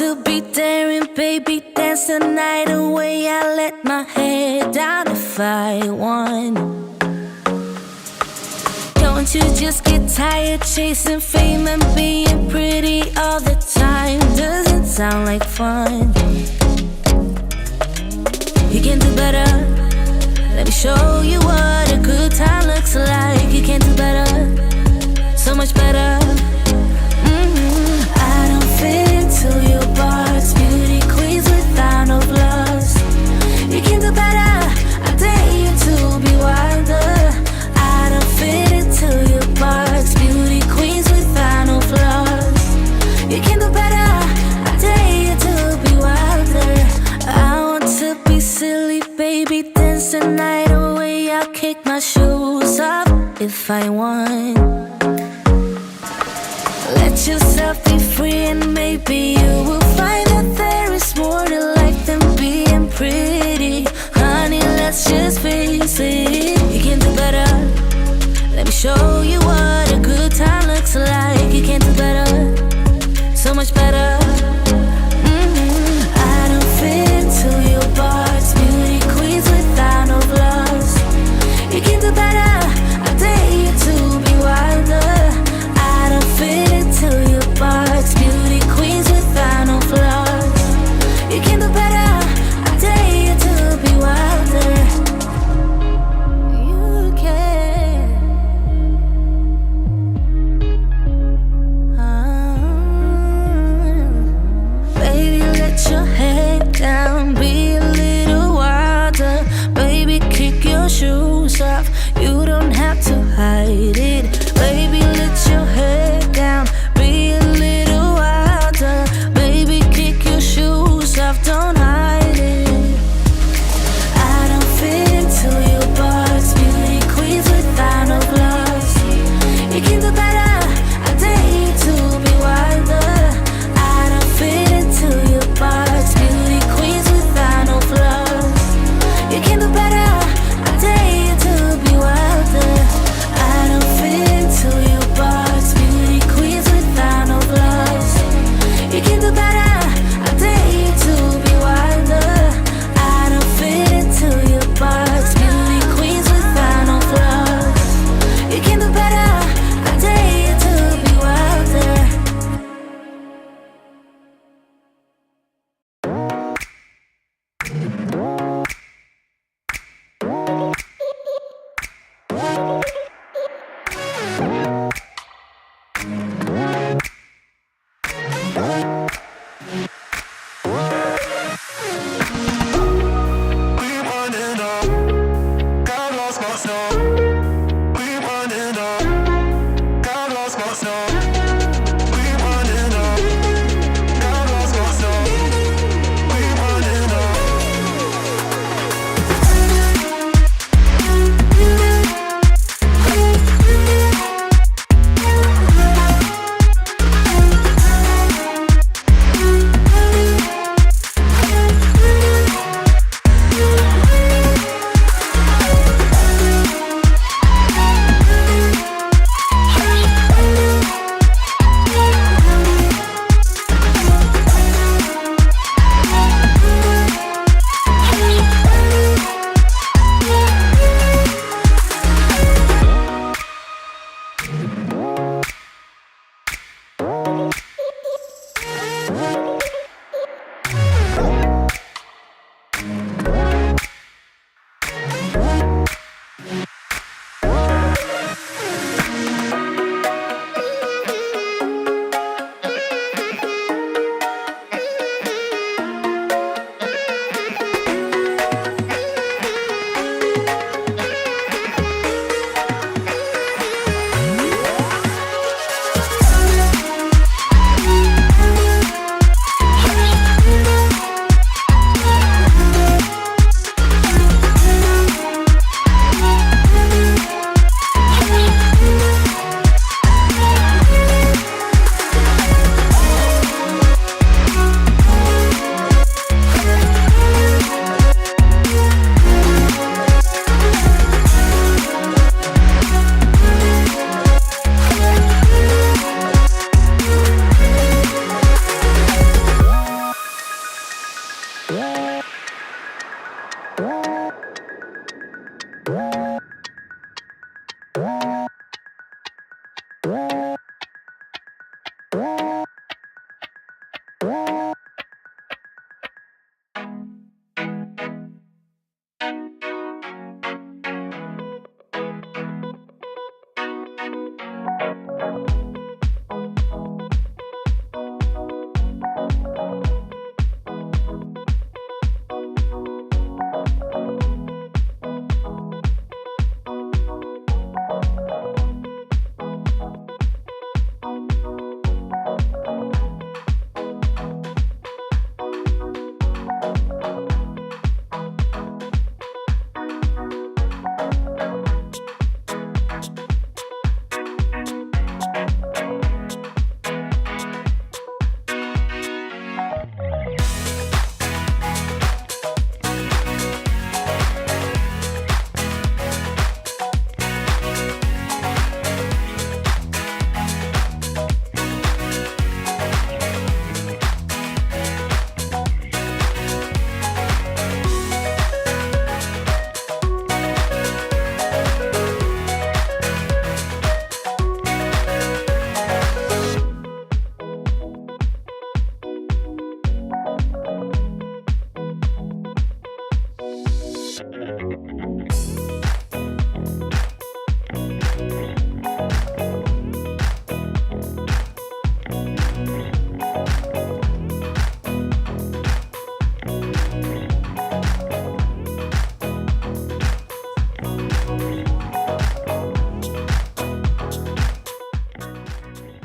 to be daring, baby, dance the night away. I let my hair down if I won. Don't you just get tired chasing fame and being pretty all the time? Doesn't sound like fun. You can do better. Let me show you what a good time looks like. You can do better, so much better. I don't fit into your box. Beauty queens without no flaws. You can do better. I dare you to be wilder. I don't fit into your box. Beauty queens without no flaws. You can do better. I dare you to be wilder. I want to be silly, baby, dance the night away. I'll kick my shoes off if I want. Let yourself be free and maybe you will find that there is more to life than being pretty. Honey, let's just face it. You can do better. Let me show you what a good time looks like. You can do better, so much better. I don't fit into your box. Beauty queens without no flaws. You can do better. I dare you to be wilder. I don't fit into your box. Beauty queens without no flaws. You can do better. I dare you to be wilder. You can.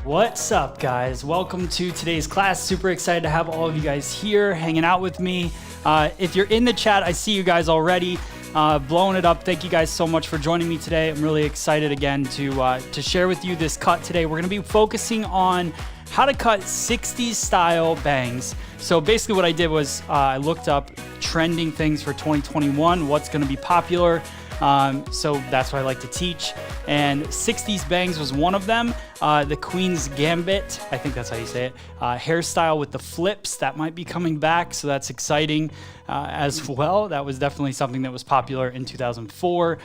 What's up, guys? Welcome to today's class. Super excited to have all of you guys here hanging out with me. If you're in the chat, I see you guys already blowing it up. Thank you guys so much for joining me today. I'm really excited again to share with you this cut today. We're going to be focusing on how to cut 60s style bangs. So basically what I did was I looked up trending things for 2021, what's going to be popular. So that's what I like to teach. And 60s bangs was one of them. The Queen's Gambit, I think that's how you say it. Hairstyle with the flips, that might be coming back. So that's exciting as well. That was definitely something that was popular in 2004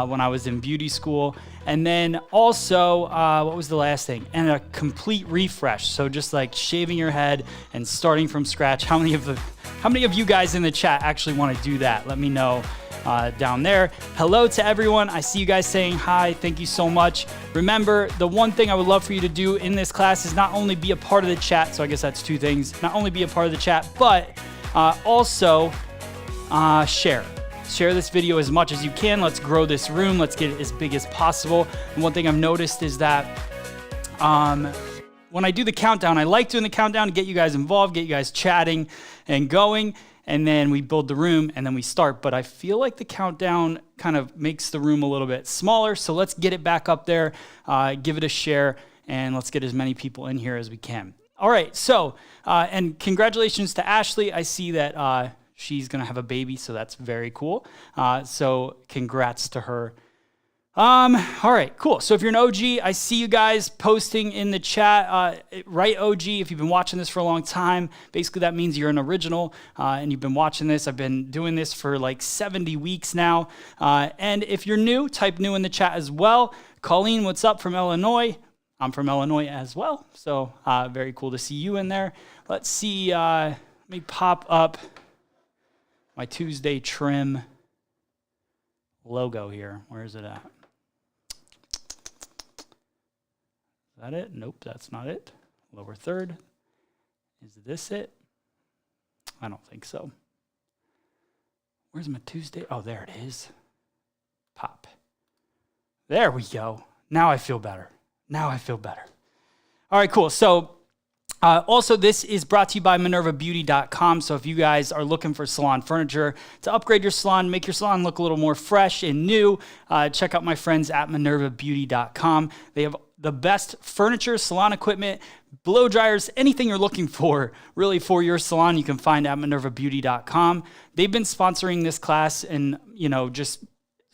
when I was in beauty school. And then also, what was the last thing? And a complete refresh. So just like shaving your head and starting from scratch. How many of you guys in the chat actually want to do that? Let me know. Down there. Hello to everyone. I see you guys saying hi. Thank you so much. Remember, the one thing I would love for you to do in this class is not only be a part of the chat, so I guess that's two things, not only be a part of the chat, but also share. Share this video as much as you can. Let's grow this room. Let's get it as big as possible. And one thing I've noticed is that when I do the countdown, I like doing the countdown to get you guys involved, get you guys chatting and going. And then we build the room and then we start. But I feel like the countdown kind of makes the room a little bit smaller. So let's get it back up there, give it a share, and let's get as many people in here as we can. All right, so, and congratulations to Ashley. I see that she's gonna have a baby, so that's very cool. So congrats to her. All right, cool. So if you're an OG, I see you guys posting in the chat, right OG, if you've been watching this for a long time, basically that means you're an original, and you've been watching this. I've been doing this for like 70 weeks now. And if you're new, type new in the chat as well. Colleen, what's up from Illinois? I'm from Illinois as well. So, very cool to see you in there. Let's see, let me pop up my Tuesday trim logo here. Where is it at? Is that it? Nope, that's not it. Lower third. Is this it? I don't think so. Where's my Tuesday? Oh, there it is. Pop. There we go. Now I feel better. Now I feel better. All right, cool. So also, this is brought to you by MinervaBeauty.com. So if you guys are looking for salon furniture to upgrade your salon, make your salon look a little more fresh and new, check out my friends at MinervaBeauty.com. They have the best furniture, salon equipment, blow dryers, anything you're looking for, really for your salon, you can find at MinervaBeauty.com. They've been sponsoring this class and, just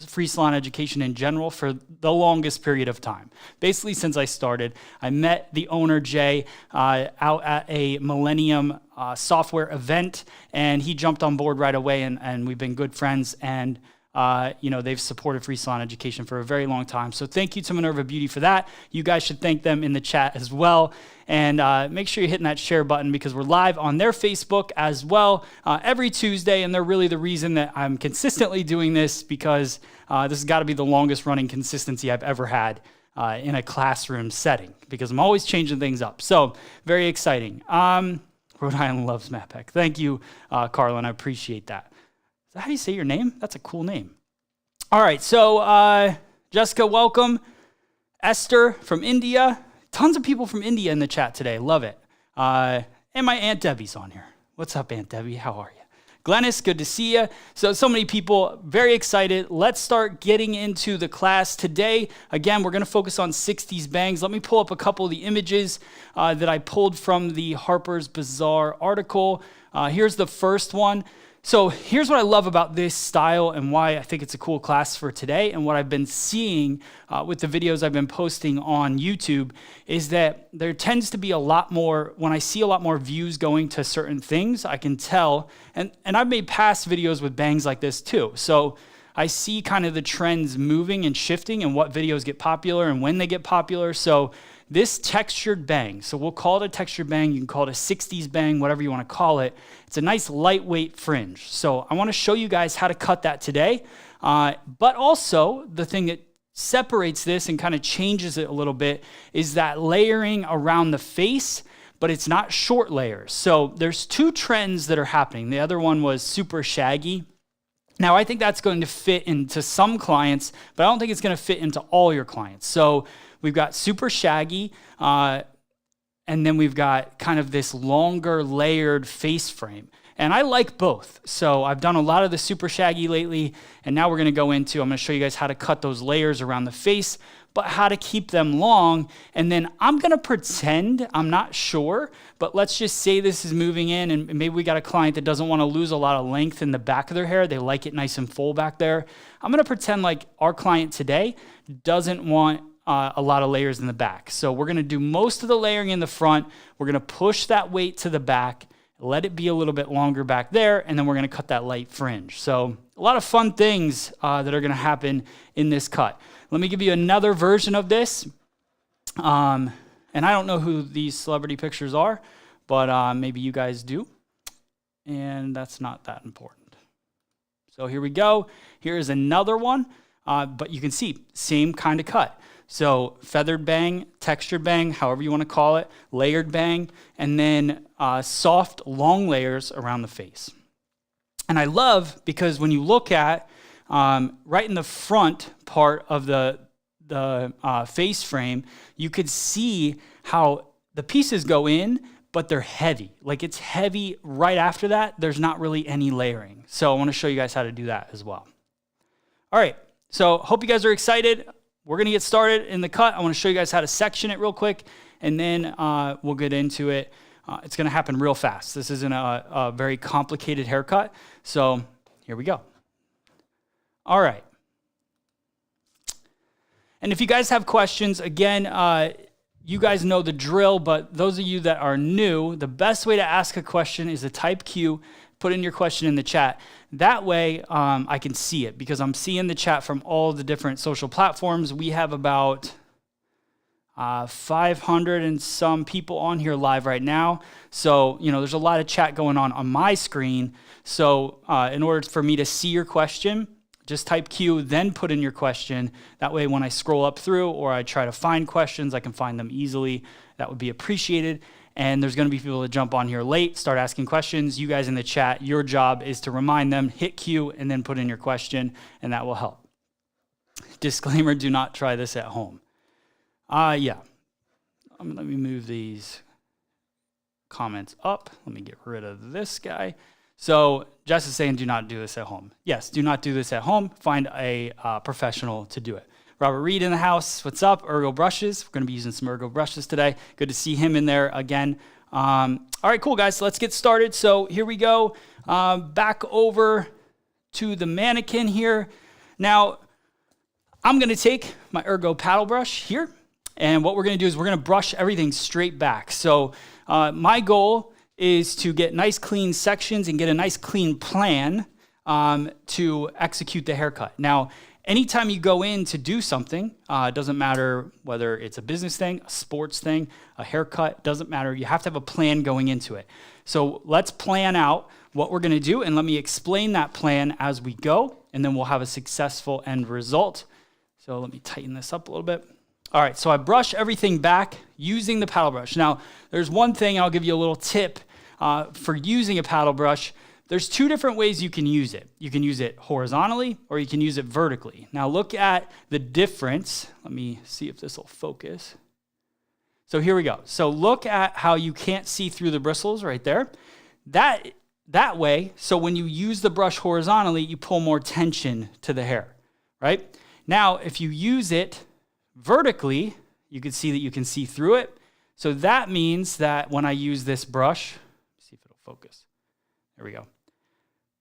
free salon education in general for the longest period of time. Basically, since I started, I met the owner, Jay, out at a Millennium software event, and he jumped on board right away, and we've been good friends, and they've supported free salon education for a very long time. So thank you to Minerva Beauty for that. You guys should thank them in the chat as well. And make sure you're hitting that share button because we're live on their Facebook as well every Tuesday. And they're really the reason that I'm consistently doing this because this has got to be the longest running consistency I've ever had in a classroom setting because I'm always changing things up. So very exciting. Rhode Island loves Matt Peck. Thank you, Carlin. I appreciate that. Is that how you say your name? That's a cool name. All right, so Jessica, welcome. Esther from India. Tons of people from India in the chat today. Love it. And my Aunt Debbie's on here. What's up, Aunt Debbie? How are you? Glennis, good to see you. So many people, very excited. Let's start getting into the class today. Again, we're going to focus on 60s bangs. Let me pull up a couple of the images that I pulled from the Harper's Bazaar article. Here's the first one. So here's what I love about this style and why I think it's a cool class for today, and what I've been seeing with the videos I've been posting on YouTube is that there tends to be a lot more, when I see a lot more views going to certain things, I can tell, and I've made past videos with bangs like this too. So I see kind of the trends moving and shifting and what videos get popular and when they get popular. So this textured bang, so we'll call it a textured bang, you can call it a 60s bang, whatever you want to call it. It's a nice lightweight fringe. So I want to show you guys how to cut that today. But also the thing that separates this and kind of changes it a little bit is that layering around the face, but it's not short layers. So there's two trends that are happening. The other one was super shaggy. Now, I think that's going to fit into some clients, but I don't think it's going to fit into all your clients. So we've got super shaggy, and then we've got kind of this longer layered face frame. And I like both. So I've done a lot of the super shaggy lately, and now we're going to go into, I'm going to show you guys how to cut those layers around the face, but how to keep them long. And then I'm going to pretend, I'm not sure, but let's just say this is moving in, and maybe we got a client that doesn't want to lose a lot of length in the back of their hair. They like it nice and full back there. I'm going to pretend like our client today doesn't want a lot of layers in the back. So we're going to do most of the layering in the front. We're going to push that weight to the back, let it be a little bit longer back there, and then we're going to cut that light fringe. So a lot of fun things that are going to happen in this cut. Let me give you another version of this. And I don't know who these celebrity pictures are, but maybe you guys do. And that's not that important. So here we go. Here is another one, but you can see same kind of cut. So feathered bang, textured bang, however you want to call it, layered bang, and then soft, long layers around the face. And I love, because when you look at right in the front part of the face frame, you could see how the pieces go in, but they're heavy. Like it's heavy right after that. There's not really any layering. So I want to show you guys how to do that as well. All right, so hope you guys are excited. We're going to get started in the cut. I want to show you guys how to section it real quick, and then we'll get into it. It's going to happen real fast. This isn't a very complicated haircut, so here we go. All right. And if you guys have questions, again, you guys know the drill, but those of you that are new, the best way to ask a question is to type Q, put in your question in the chat. That way I can see it, because I'm seeing the chat from all the different social platforms. We have about 500 and some people on here live right now. So, there's a lot of chat going on my screen. So in order for me to see your question, just type Q, then put in your question. That way when I scroll up through or I try to find questions, I can find them easily. That would be appreciated. And there's going to be people that jump on here late, start asking questions. You guys in the chat, your job is to remind them, hit Q, and then put in your question, and that will help. Disclaimer, do not try this at home. Yeah. Let me move these comments up. Let me get rid of this guy. So Jess is saying do not do this at home. Yes, do not do this at home. Find a professional to do it. Robert Reed in the house. What's up? Ergo brushes. We're going to be using some Ergo brushes today. Good to see him in there again. All right, cool, guys. So let's get started. So here we go. Back over to the mannequin here. Now, I'm going to take my Ergo paddle brush here. And what we're going to do is we're going to brush everything straight back. So my goal is to get nice clean sections and get a nice clean plan to execute the haircut. Now, anytime you go in to do something, it doesn't matter whether it's a business thing, a sports thing, a haircut, doesn't matter. You have to have a plan going into it. So let's plan out what we're going to do, and let me explain that plan as we go, and then we'll have a successful end result. So let me tighten this up a little bit. All right, so I brush everything back using the paddle brush. Now, there's one thing, I'll give you a little tip for using a paddle brush. There's two different ways you can use it. You can use it horizontally or you can use it vertically. Now look at the difference. Let me see if this will focus. So here we go. So look at how you can't see through the bristles right there. That way, so when you use the brush horizontally, you pull more tension to the hair, right? Now, if you use it vertically, you can see that you can see through it. So that means that when I use this brush, see if it'll focus. There we go.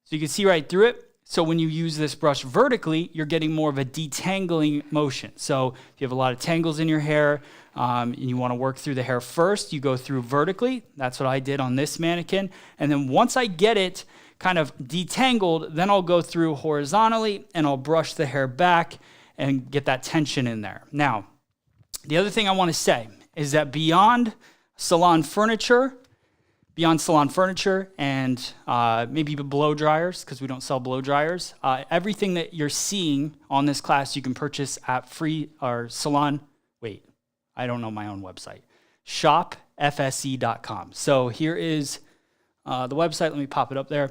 So you can see right through it. So when you use this brush vertically, you're getting more of a detangling motion. So if you have a lot of tangles in your hair and you want to work through the hair first, you go through vertically. That's what I did on this mannequin. And then once I get it kind of detangled, then I'll go through horizontally and I'll brush the hair back and get that tension in there. Now, the other thing I want to say is that beyond salon furniture and maybe blow dryers, because we don't sell blow dryers, everything that you're seeing on this class you can purchase at Salon. Wait, I don't know my own website. shopfse.com. So here is the website. Let me pop it up there.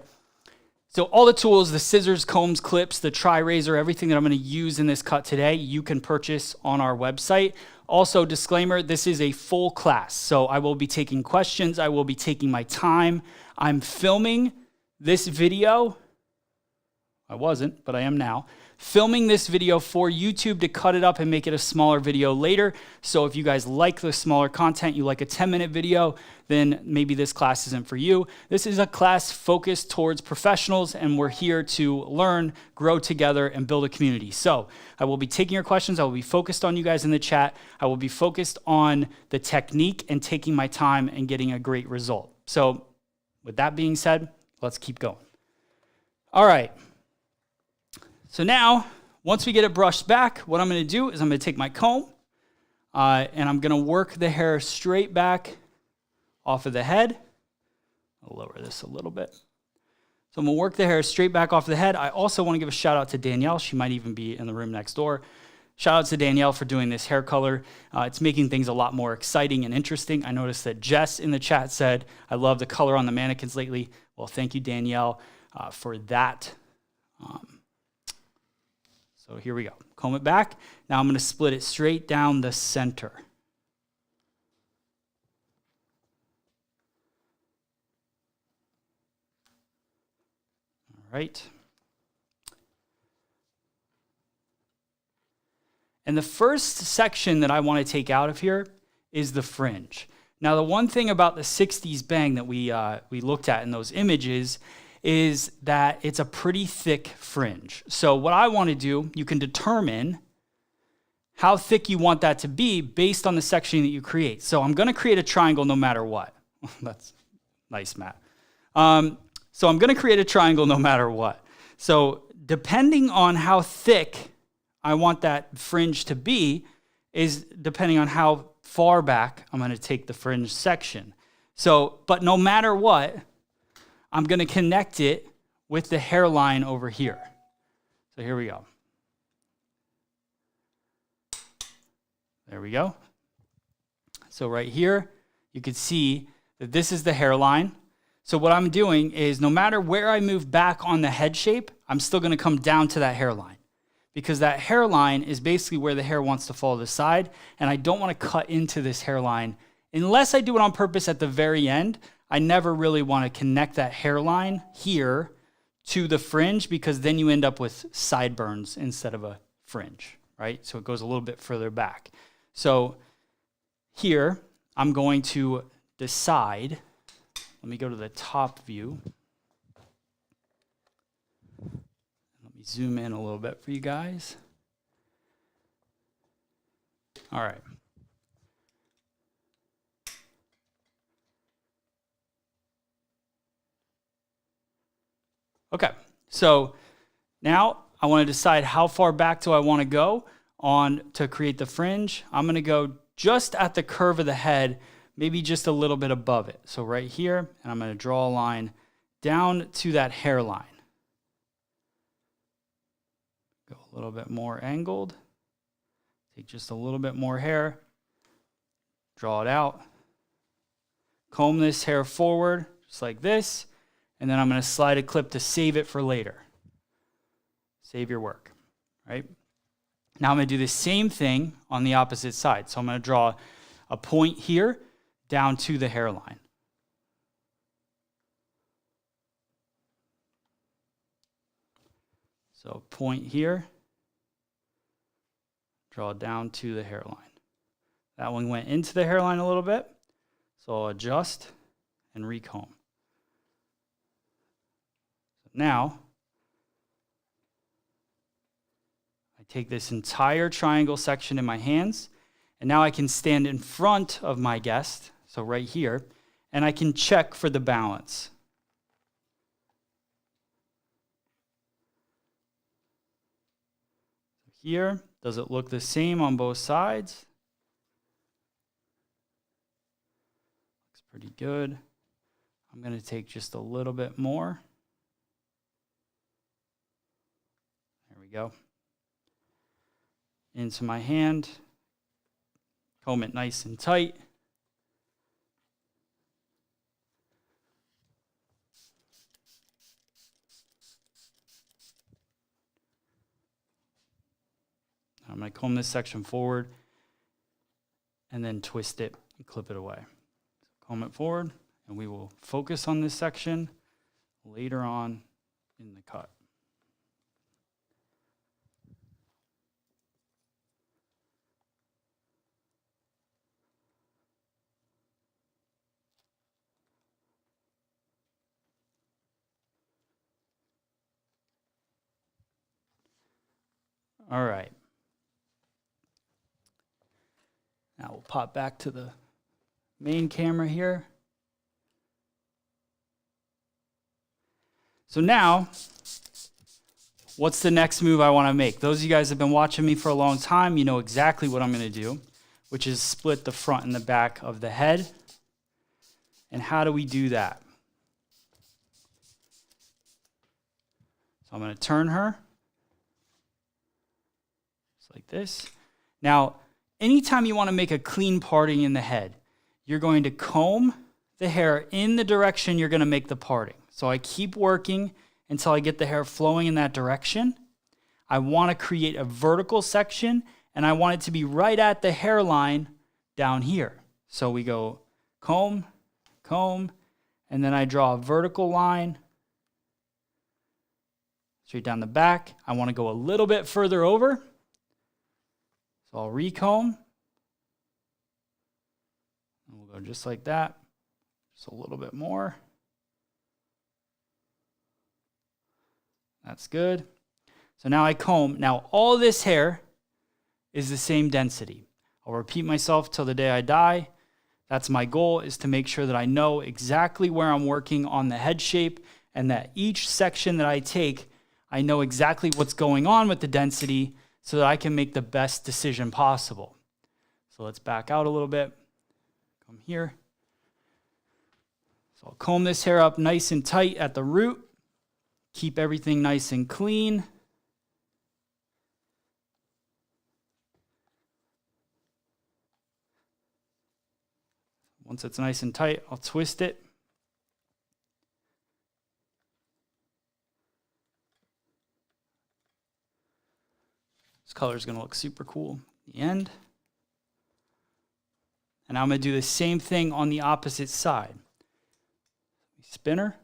So all the tools, the scissors, combs, clips, the TriRazor, everything that I'm going to use in this cut today, you can purchase on our website. Also, disclaimer, this is a full class. So I will be taking questions. I will be taking my time. I'm filming this video. I wasn't, but I am now. Filming this video for YouTube to cut it up and make it a smaller video later. So if you guys like the smaller content, you like a 10-minute video, then maybe this class isn't for you. This is a class focused towards professionals, and we're here to learn, grow together, and build a community. So I will be taking your questions. I will be focused on you guys in the chat. I will be focused on the technique and taking my time and getting a great result. So with that being said, let's keep going. All right. So now, once we get it brushed back, what I'm going to do is I'm going to take my comb and I'm going to work the hair straight back off of the head. I'll lower this a little bit. So I'm going to work the hair straight back off the head. I also want to give a shout out to Danielle. She might even be in the room next door. Shout out to Danielle for doing this hair color. It's making things a lot more exciting and interesting. I noticed that Jess in the chat said, I love the color on the mannequins lately. Well, thank you, Danielle, for that. So here we go. Comb it back. Now I'm going to split it straight down the center. All right. And the first section that I want to take out of here is the fringe. Now, the one thing about the 60s bang that we looked at in those images is that it's a pretty thick fringe. So what I want to do, you can determine how thick you want that to be based on the section that you create. So I'm going to create a triangle no matter what. That's nice, Matt. So I'm going to create a triangle no matter what. So depending on how thick I want that fringe to be is depending on how far back I'm going to take the fringe section. So, but no matter what, I'm going to connect it with the hairline over here. So here we go. There we go. So right here, you can see that this is the hairline. So what I'm doing is no matter where I move back on the head shape, I'm still going to come down to that hairline, because that hairline is basically where the hair wants to fall to the side, and I don't want to cut into this hairline unless I do it on purpose at the very end. I never really want to connect that hairline here to the fringe, because then you end up with sideburns instead of a fringe, right? So it goes a little bit further back. So here, I'm going to decide, let me go to the top view. Let me zoom in a little bit for you guys. All right. Okay, so now I want to decide how far back do I want to go on to create the fringe. I'm going to go just at the curve of the head, maybe just a little bit above it. So right here, and I'm going to draw a line down to that hairline. Go a little bit more angled. Take just a little bit more hair, draw it out, comb this hair forward, just like this, and then I'm going to slide a clip to save it for later. Save your work, right? Now I'm going to do the same thing on the opposite side. So I'm going to draw a point here down to the hairline. So point here, draw down to the hairline. That one went into the hairline a little bit, so I'll adjust and recomb. Now, I take this entire triangle section in my hands, and now I can stand in front of my guest, so right here, and I can check for the balance. Here, does it look the same on both sides? Looks pretty good. I'm going to take just a little bit more. There we go. Into my hand. Comb it nice and tight. I'm going to comb this section forward and then twist it and clip it away. Comb it forward, and we will focus on this section later on in the cut. All right. Now we'll pop back to the main camera here. So now, what's the next move I want to make? Those of you guys have been watching me for a long time, you know exactly what I'm going to do, which is split the front and the back of the head. And how do we do that? So I'm going to turn her, just like this. Now, anytime you want to make a clean parting in the head, you're going to comb the hair in the direction you're going to make the parting. So I keep working until I get the hair flowing in that direction. I want to create a vertical section, and I want it to be right at the hairline down here. So we go comb, comb, and then I draw a vertical line straight down the back. I want to go a little bit further over. So I'll recomb, and we'll go just like that, just a little bit more. That's good. So now I comb. Now all this hair is the same density. I'll repeat myself till the day I die. That's my goal, is to make sure that I know exactly where I'm working on the head shape, and that each section that I take, I know exactly what's going on with the density, so that I can make the best decision possible. So let's back out a little bit. Come here. So I'll comb this hair up nice and tight at the root. Keep everything nice and clean. Once it's nice and tight, I'll twist it. This color is going to look super cool at the end. And I'm going to do the same thing on the opposite side. Spin her.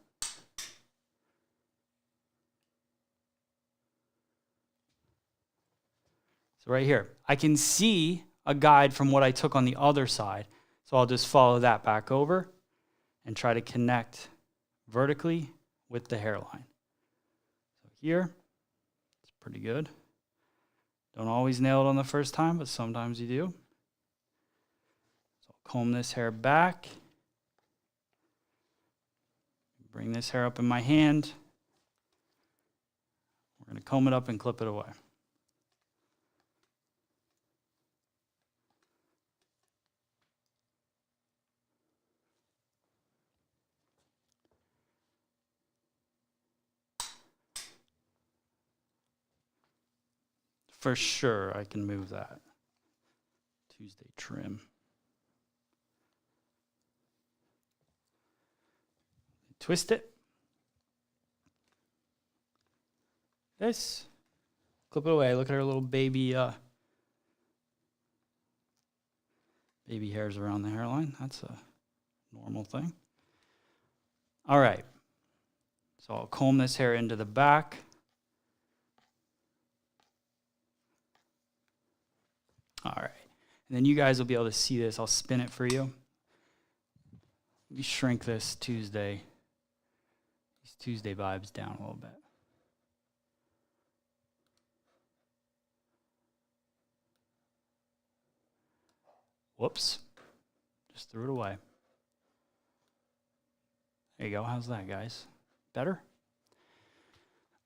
So right here, I can see a guide from what I took on the other side. So I'll just follow that back over and try to connect vertically with the hairline. So here, it's pretty good. Don't always nail it on the first time, but sometimes you do. So I'll comb this hair back. Bring this hair up in my hand. We're going to comb it up and clip it away. For sure, I can move that. Tuesday trim. Twist it. This. Clip it away. Look at our little baby baby hairs around the hairline. That's a normal thing. All right. So I'll comb this hair into the back. All right. And then you guys will be able to see this. I'll spin it for you. Let me shrink this Tuesday. These Tuesday vibes down a little bit. Whoops. Just threw it away. There you go. How's that, guys? Better?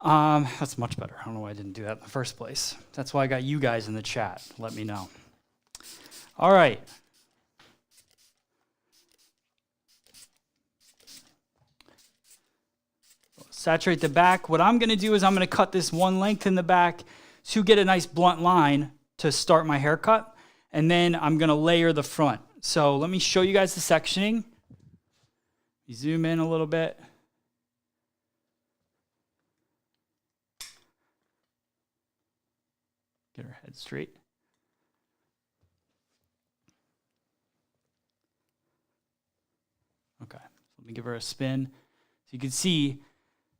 That's much better. I don't know why I didn't do that in the first place. That's why I got you guys in the chat. Let me know. All right. Saturate the back. What I'm going to do is I'm going to cut this one length in the back to get a nice blunt line to start my haircut. And then I'm going to layer the front. So let me show you guys the sectioning. Zoom in a little bit. Get her head straight. Okay, let me give her a spin. So you can see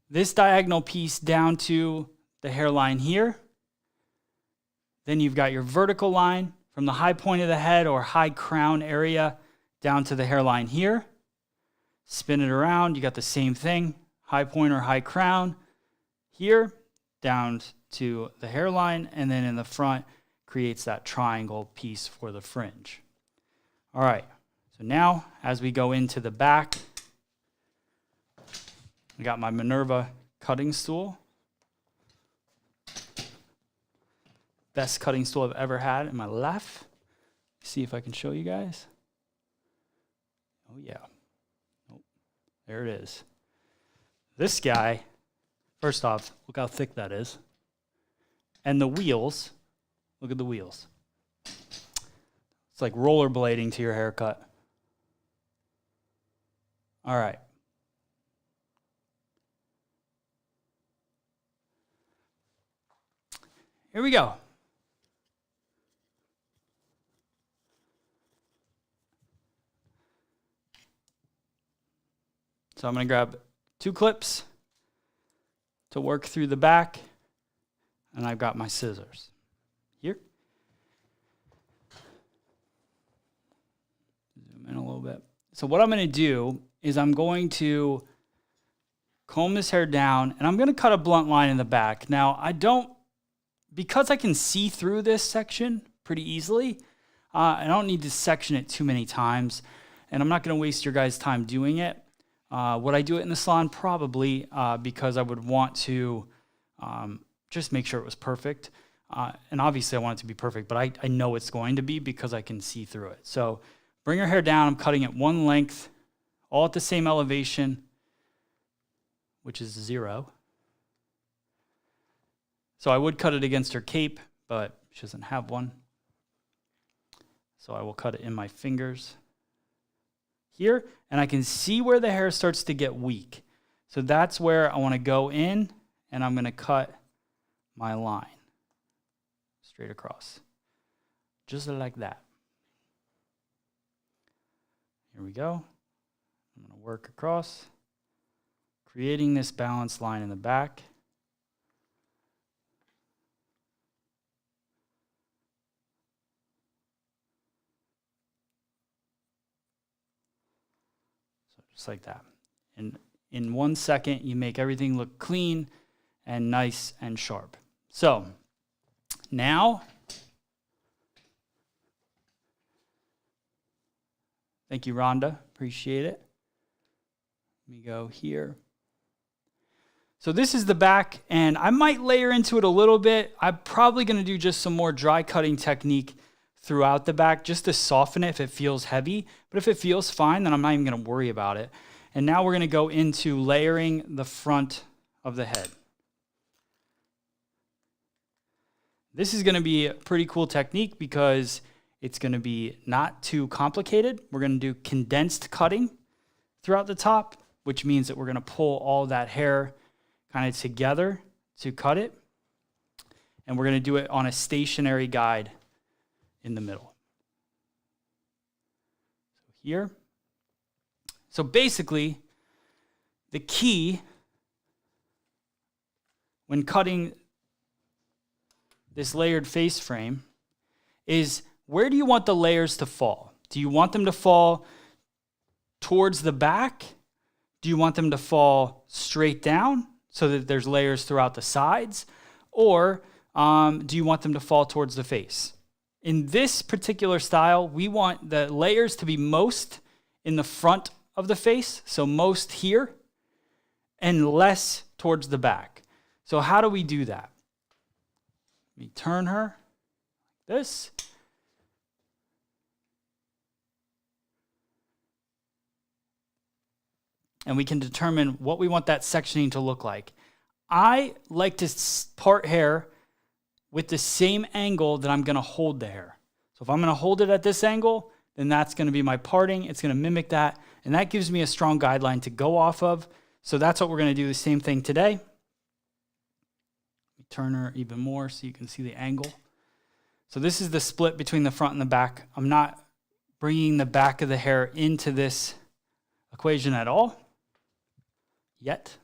this diagonal piece down to the hairline here. Then you've got your vertical line from the high point of the head or high crown area down to the hairline here. Spin it around, you got the same thing, high point or high crown here, down to the hairline, and then in the front creates that triangle piece for the fringe. All right, so now as we go into the back, I got my Minerva cutting stool. Best cutting stool I've ever had in my life. See if I can show you guys. Oh yeah. Oh, there it is. This guy, first off, look how thick that is. And the wheels, look at the wheels. It's like rollerblading to your haircut. All right. Here we go. So I'm going to grab 2 clips to work through the back, and I've got my scissors here. Zoom in a little bit. So what I'm going to do is I'm going to comb this hair down, and I'm going to cut a blunt line in the back. Now, because I can see through this section pretty easily, I don't need to section it too many times, and I'm not going to waste your guys' time doing it. Would I do it in the salon? Probably, because I would want to just make sure it was perfect. And obviously I want it to be perfect, but I know it's going to be because I can see through it. So bring your hair down. I'm cutting it one length, all at the same elevation, which is 0. So I would cut it against her cape, but she doesn't have one. So I will cut it in my fingers here, and I can see where the hair starts to get weak. So that's where I want to go in, and I'm going to cut my line straight across, just like that. Here we go. I'm going to work across, creating this balanced line in the back. Just like that. And in 1 second, you make everything look clean and nice and sharp. So now, thank you, Rhonda. Appreciate it. Let me go here. So this is the back, and I might layer into it a little bit. I'm probably going to do just some more dry cutting technique throughout the back just to soften it if it feels heavy. But if it feels fine, then I'm not even going to worry about it. And now we're going to go into layering the front of the head. This is going to be a pretty cool technique because It's going to be not too complicated. We're going to do condensed cutting throughout the top, which means that we're going to pull all that hair kind of together to cut it. And we're going to do it on a stationary guide in the middle. So here. So basically, the key when cutting this layered face frame is, where do you want the layers to fall? Do you want them to fall towards the back? Do you want them to fall straight down so that there's layers throughout the sides? Or do you want them to fall towards the face? In this particular style, we want the layers to be most in the front of the face, so most here, and less towards the back. So how do we do that? Let me turn her like this. And we can determine what we want that sectioning to look like. I like to part hair with the same angle that I'm going to hold the hair. So if I'm going to hold it at this angle, then that's going to be my parting. It's going to mimic that. And that gives me a strong guideline to go off of. So that's what we're going to do, the same thing today. Let me turn her even more so you can see the angle. So this is the split between the front and the back. I'm not bringing the back of the hair into this equation at all yet.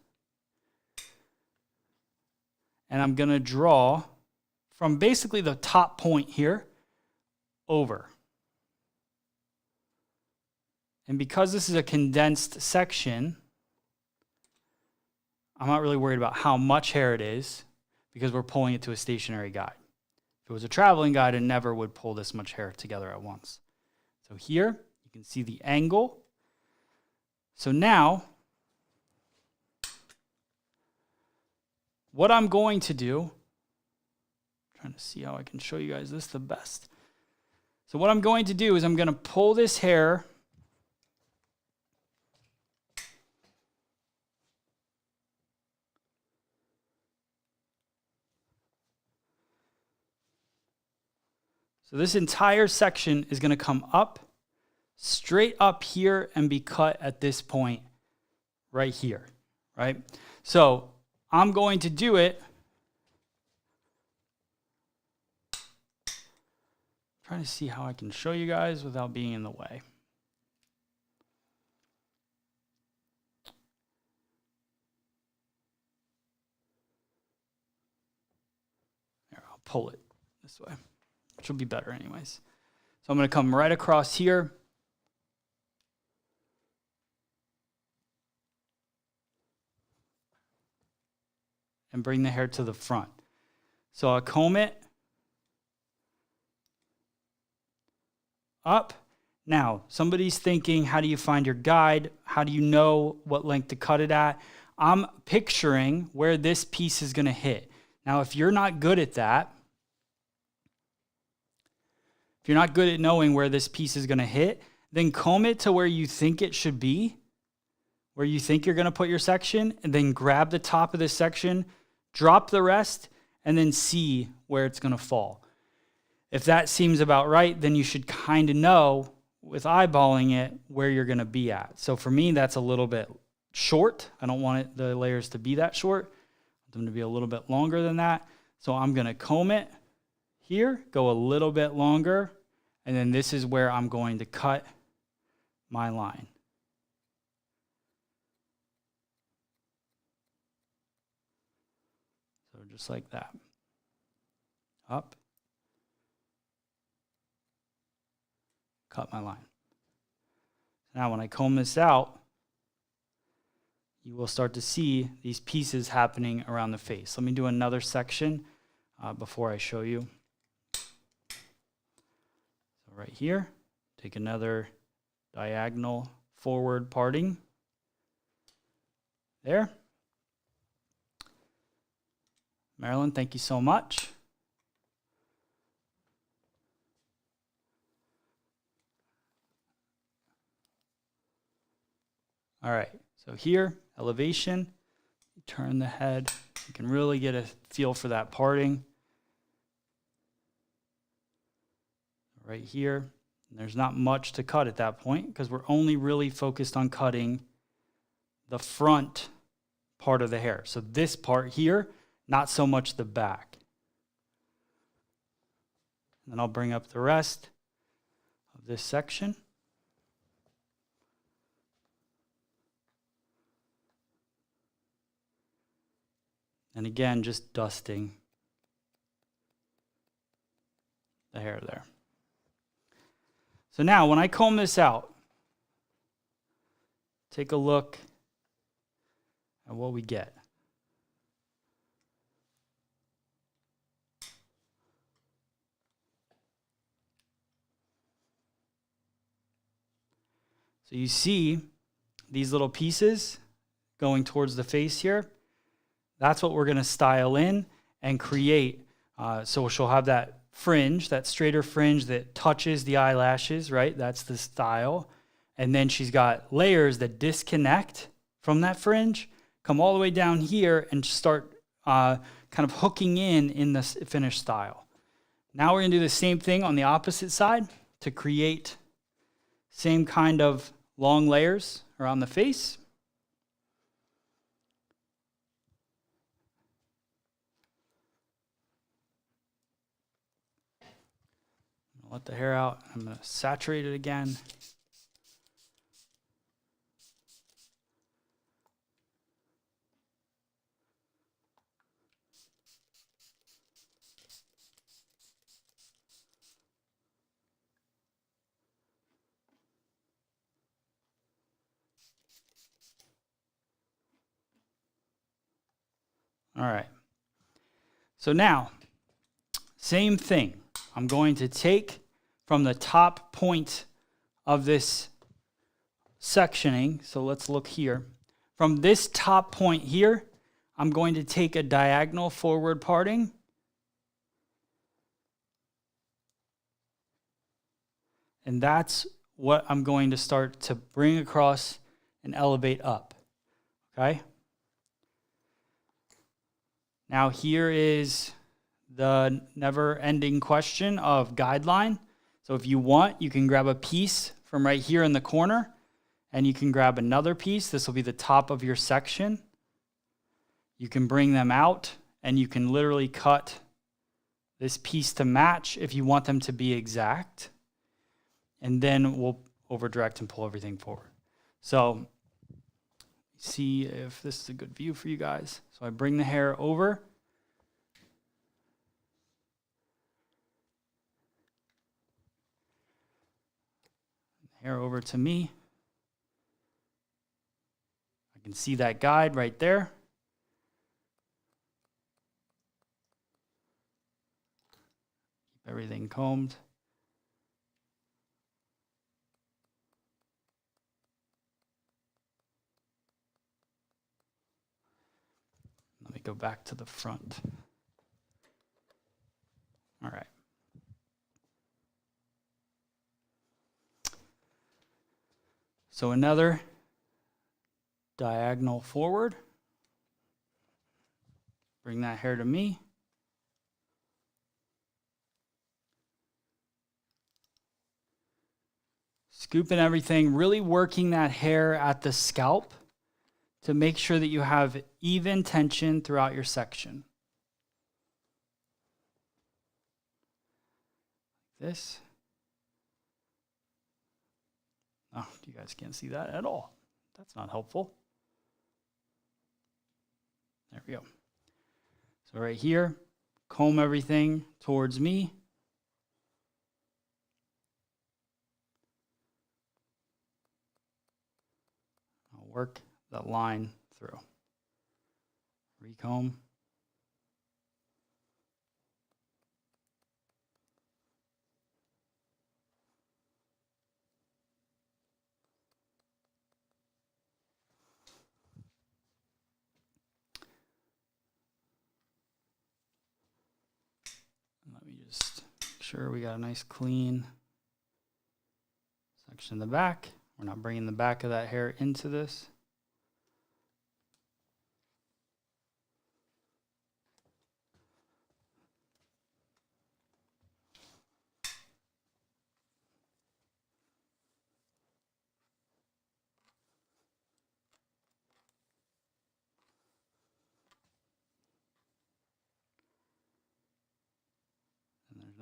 And I'm going to draw from basically the top point here over. And because this is a condensed section, I'm not really worried about how much hair it is because we're pulling it to a stationary guide. If it was a traveling guide, it never would pull this much hair together at once. So here, you can see the angle. So now, what I'm going to do, I'm trying to see how I can show you guys this the best. So what I'm going to do is I'm going to pull this hair so this entire section is going to come up, straight up here, and be cut at this point right here, right? So I'm going to do it. Trying to see how I can show you guys without being in the way. Here, I'll pull it this way, which will be better anyways. So I'm going to come right across here. And bring the hair to the front. So I'll comb it up. Now, somebody's thinking, how do you find your guide? How do you know what length to cut it at? I'm picturing where this piece is going to hit. Now, if you're not good at that, if you're not good at knowing where this piece is going to hit, then comb it to where you think it should be, where you think you're going to put your section, and then grab the top of this section, drop the rest, and then see where it's going to fall. If that seems about right, then you should kind of know with eyeballing it where you're going to be at. So for me, that's a little bit short. I don't want the layers to be that short. I want them to be a little bit longer than that. So I'm going to comb it here, go a little bit longer, and then this is where I'm going to cut my line. So just like that. Up. Cut my line. Now when I comb this out, you will start to see these pieces happening around the face. Let me do another section before I show you. So right here, take another diagonal forward parting. There. Marilyn, thank you so much. All right, so here, elevation, turn the head. You can really get a feel for that parting. right here. There's not much to cut at that point because we're only really focused on cutting the front part of the hair. So this part here, not so much the back. And then I'll bring up the rest of this section. And again, just dusting the hair there. So now when I comb this out, take a look at what we get. So you see these little pieces going towards the face here. That's what we're going to style in and create. So she'll have that fringe, that straighter fringe that touches the eyelashes, right? That's the style. And then she's got layers that disconnect from that fringe, come all the way down here and start kind of hooking in the finished style. Now we're going to do the same thing on the opposite side to create same kind of long layers around the face. Let the hair out. I'm going to saturate it again. All right. So now, same thing. I'm going to take from the top point of this sectioning. So let's look here. From this top point here, I'm going to take a diagonal forward parting. And that's what I'm going to start to bring across and elevate up. Okay? Now here is the never-ending question of guideline. So if you want, you can grab a piece from right here in the corner, and you can grab another piece. This will be the top of your section. You can bring them out, and you can literally cut this piece to match if you want them to be exact. And then we'll over-direct and pull everything forward. So see if this is a good view for you guys. So I bring the hair over. Hair over to me. I can see that guide right there. Keep everything combed. Let me go back to the front. All right. So another diagonal forward. Bring that hair to me. Scooping everything, really working that hair at the scalp to make sure that you have even tension throughout your section. This. Oh, you guys can't see that at all. That's not helpful. There we go. So right here, comb everything towards me. I'll work that line through. Recomb. Let me just make sure we got a nice clean section in the back. We're not bringing the back of that hair into this.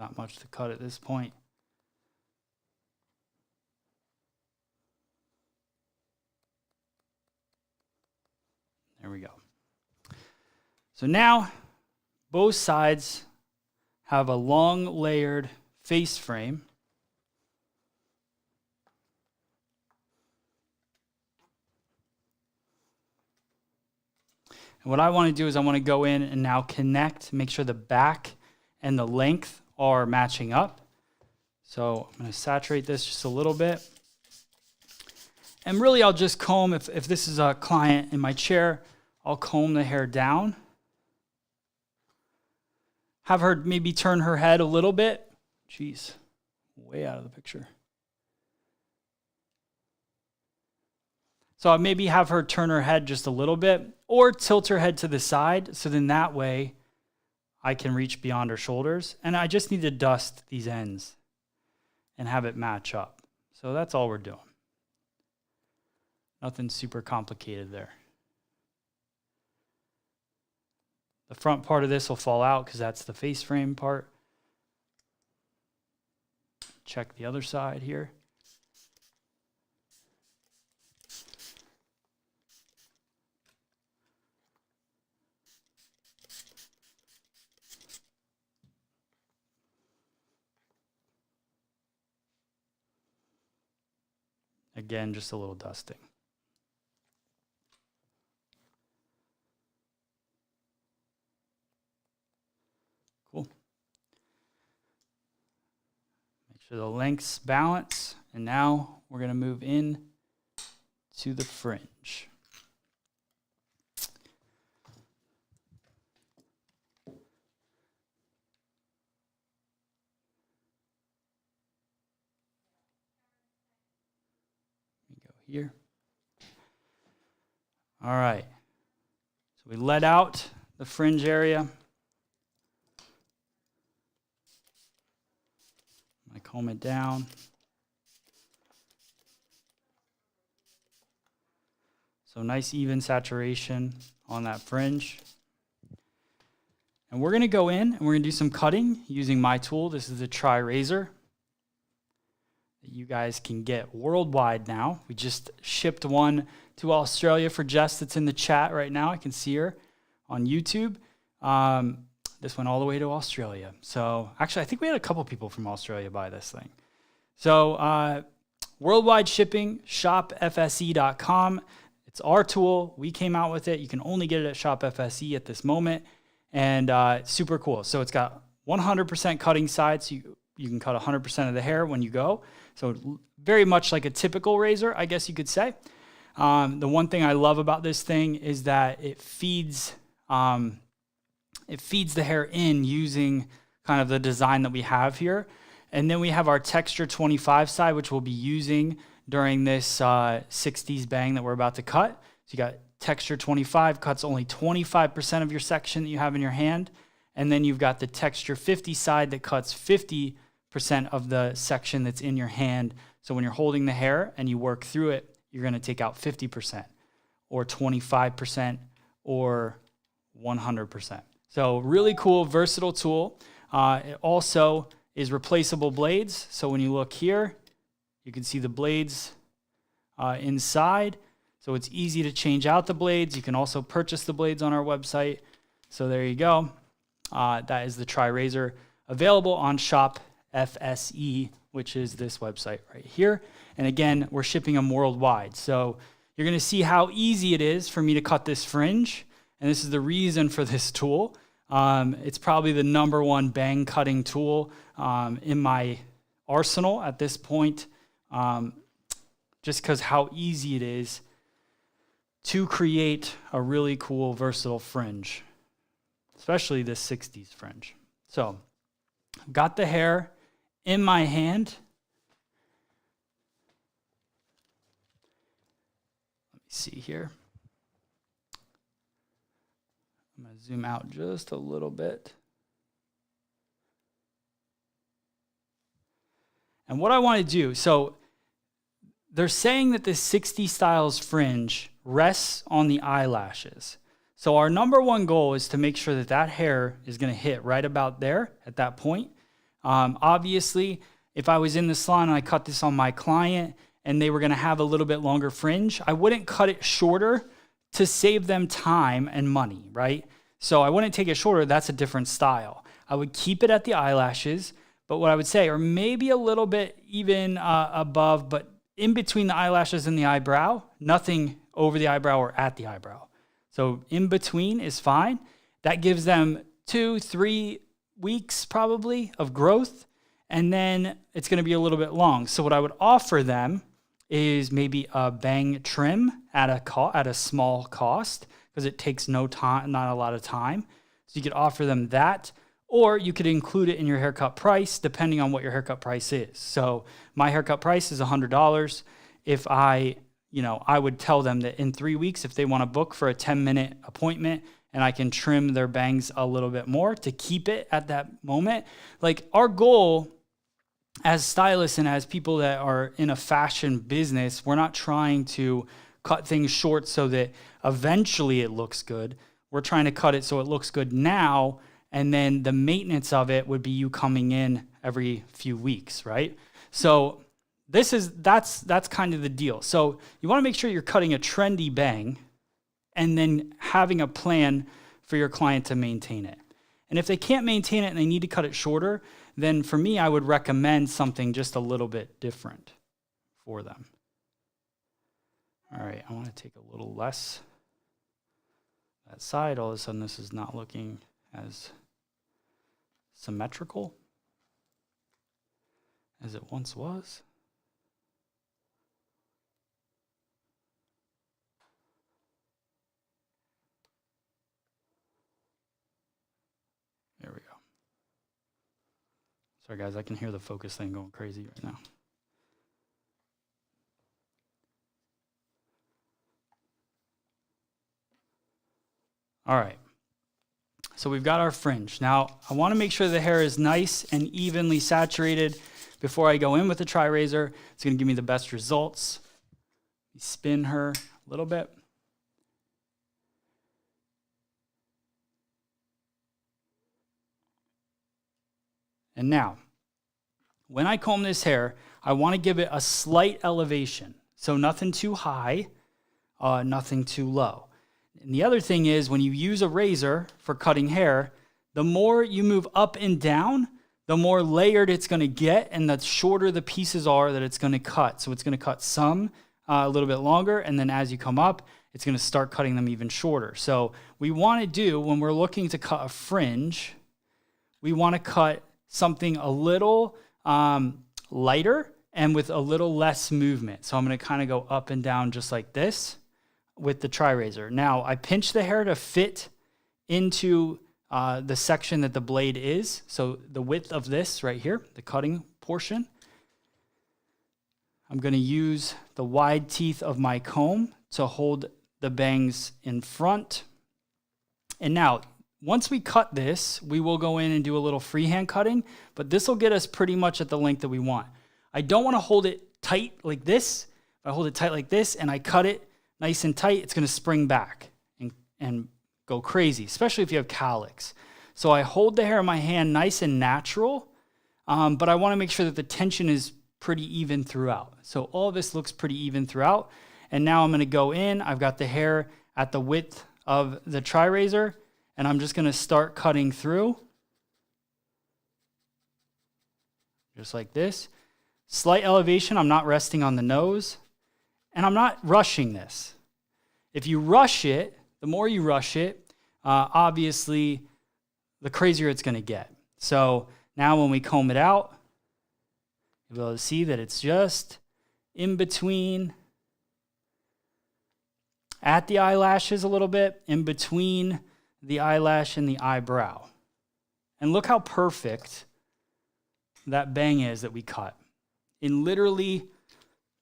Not much to cut at this point. There we go. So now both sides have a long layered face frame. And what I want to do is I want to go in and now connect, make sure the back and the length are matching up. So I'm going to saturate this just a little bit. And really I'll just comb, if this is a client in my chair, I'll comb the hair down. Have her maybe turn her head a little bit. Jeez, way out of the picture. So I'll maybe have her turn her head just a little bit or tilt her head to the side. So then that way I can reach beyond her shoulders. And I just need to dust these ends and have it match up. So that's all we're doing. Nothing super complicated there. The front part of this will fall out because that's the face frame part. Check the other side here. Again, just a little dusting. Cool. Make sure the lengths balance. And now we're going to move in to the fringe. Here. All right. So we let out the fringe area. I comb it down. So nice even saturation on that fringe. And we're going to go in and we're going to do some cutting using my tool. This is the TriRazor that you guys can get worldwide now. We just shipped one to Australia for Jess that's in the chat right now. I can see her on YouTube. This went all the way to Australia. So actually, I think we had a couple people from Australia buy this thing. So worldwide shipping, shopfse.com. It's our tool. We came out with it. You can only get it at ShopFSE at this moment. And it's super cool. So it's got 100% cutting side. So you can cut 100% of the hair when you go. So very much like a typical razor, I guess you could say. The one thing I love about this thing is that it feeds the hair in using kind of the design that we have here. And then we have our texture 25 side, which we'll be using during this 60s bang that we're about to cut. So you got texture 25, cuts only 25% of your section that you have in your hand. And then you've got the texture 50 side that cuts 50% of the section that's in your hand. So when you're holding the hair and you work through it, you're going to take out 50% or 25% or 100%. So really cool, versatile tool. It also is replaceable blades. So when you look here, you can see the blades inside. So it's easy to change out the blades. You can also purchase the blades on our website. So there you go. That is the TriRazor, available on ShopFSE, which is this website right here. And again, we're shipping them worldwide. So you're going to see how easy it is for me to cut this fringe. And this is the reason for this tool. It's probably the #1 bang cutting tool in my arsenal at this point, just because how easy it is to create a really cool, versatile fringe, especially this 60s fringe. So I've got the hair in my hand. Let me see here. I'm going to zoom out just a little bit. And what I want to do, so they're saying that the 60 styles fringe rests on the eyelashes. So our #1 goal is to make sure that that hair is going to hit right about there at that point. Obviously, if I was in the salon and I cut this on my client and they were going to have a little bit longer fringe, I wouldn't cut it shorter to save them time and money, right? So I wouldn't take it shorter. That's a different style. I would keep it at the eyelashes, but what I would say, or maybe a little bit even above, but in between the eyelashes and the eyebrow, nothing over the eyebrow or at the eyebrow. So in between is fine. That gives them 2-3 weeks probably of growth, and then it's going to be a little bit long. So what I would offer them is maybe a bang trim at a small cost, because it takes no time, not a lot of time. So you could offer them that, or you could include it in your haircut price, depending on what your haircut price is. So my haircut price is $100. If I would tell them that in 3 weeks, if they want to book for a 10-minute appointment and I can trim their bangs a little bit more to keep it at that moment. Like, our goal as stylists and as people that are in a fashion business, we're not trying to cut things short so that eventually it looks good. We're trying to cut it so it looks good now, and then the maintenance of it would be you coming in every few weeks, right? So that's kind of the deal. So you want to make sure you're cutting a trendy bang and then having a plan for your client to maintain it. And if they can't maintain it and they need to cut it shorter, then for me, I would recommend something just a little bit different for them. All right, I want to take a little less that side. All of a sudden, this is not looking as symmetrical as it once was. There we go. Sorry, guys, I can hear the focus thing going crazy right now. All right, so we've got our fringe. Now, I want to make sure the hair is nice and evenly saturated before I go in with the TriRazor. It's going to give me the best results. Spin her a little bit. And now, when I comb this hair, I want to give it a slight elevation. So nothing too high, nothing too low. And the other thing is, when you use a razor for cutting hair, the more you move up and down, the more layered it's going to get, and the shorter the pieces are that it's going to cut. So it's going to cut some a little bit longer, and then as you come up, it's going to start cutting them even shorter. So we want to do, when we're looking to cut a fringe, we want to cut something a little lighter and with a little less movement. So I'm going to kind of go up and down just like this with the TriRazor. Now, I pinch the hair to fit into the section that the blade is. So the width of this right here, the cutting portion. I'm going to use the wide teeth of my comb to hold the bangs in front. And now, once we cut this, we will go in and do a little freehand cutting, but this will get us pretty much at the length that we want. I don't want to hold it tight like this. If I hold it tight like this and I cut it nice and tight, it's going to spring back and go crazy, especially if you have cowlicks. So I hold the hair in my hand nice and natural, but I want to make sure that the tension is pretty even throughout. So all of this looks pretty even throughout. And now I'm going to go in. I've got the hair at the width of the TriRazor, and I'm just going to start cutting through. Just like this. Slight elevation. I'm not resting on the nose. And I'm not rushing this. If you rush it, the more you rush it, obviously, the crazier it's going to get. So now when we comb it out, you'll be able to see that it's just in between, at the eyelashes a little bit, in between the eyelash and the eyebrow. And look how perfect that bang is that we cut in literally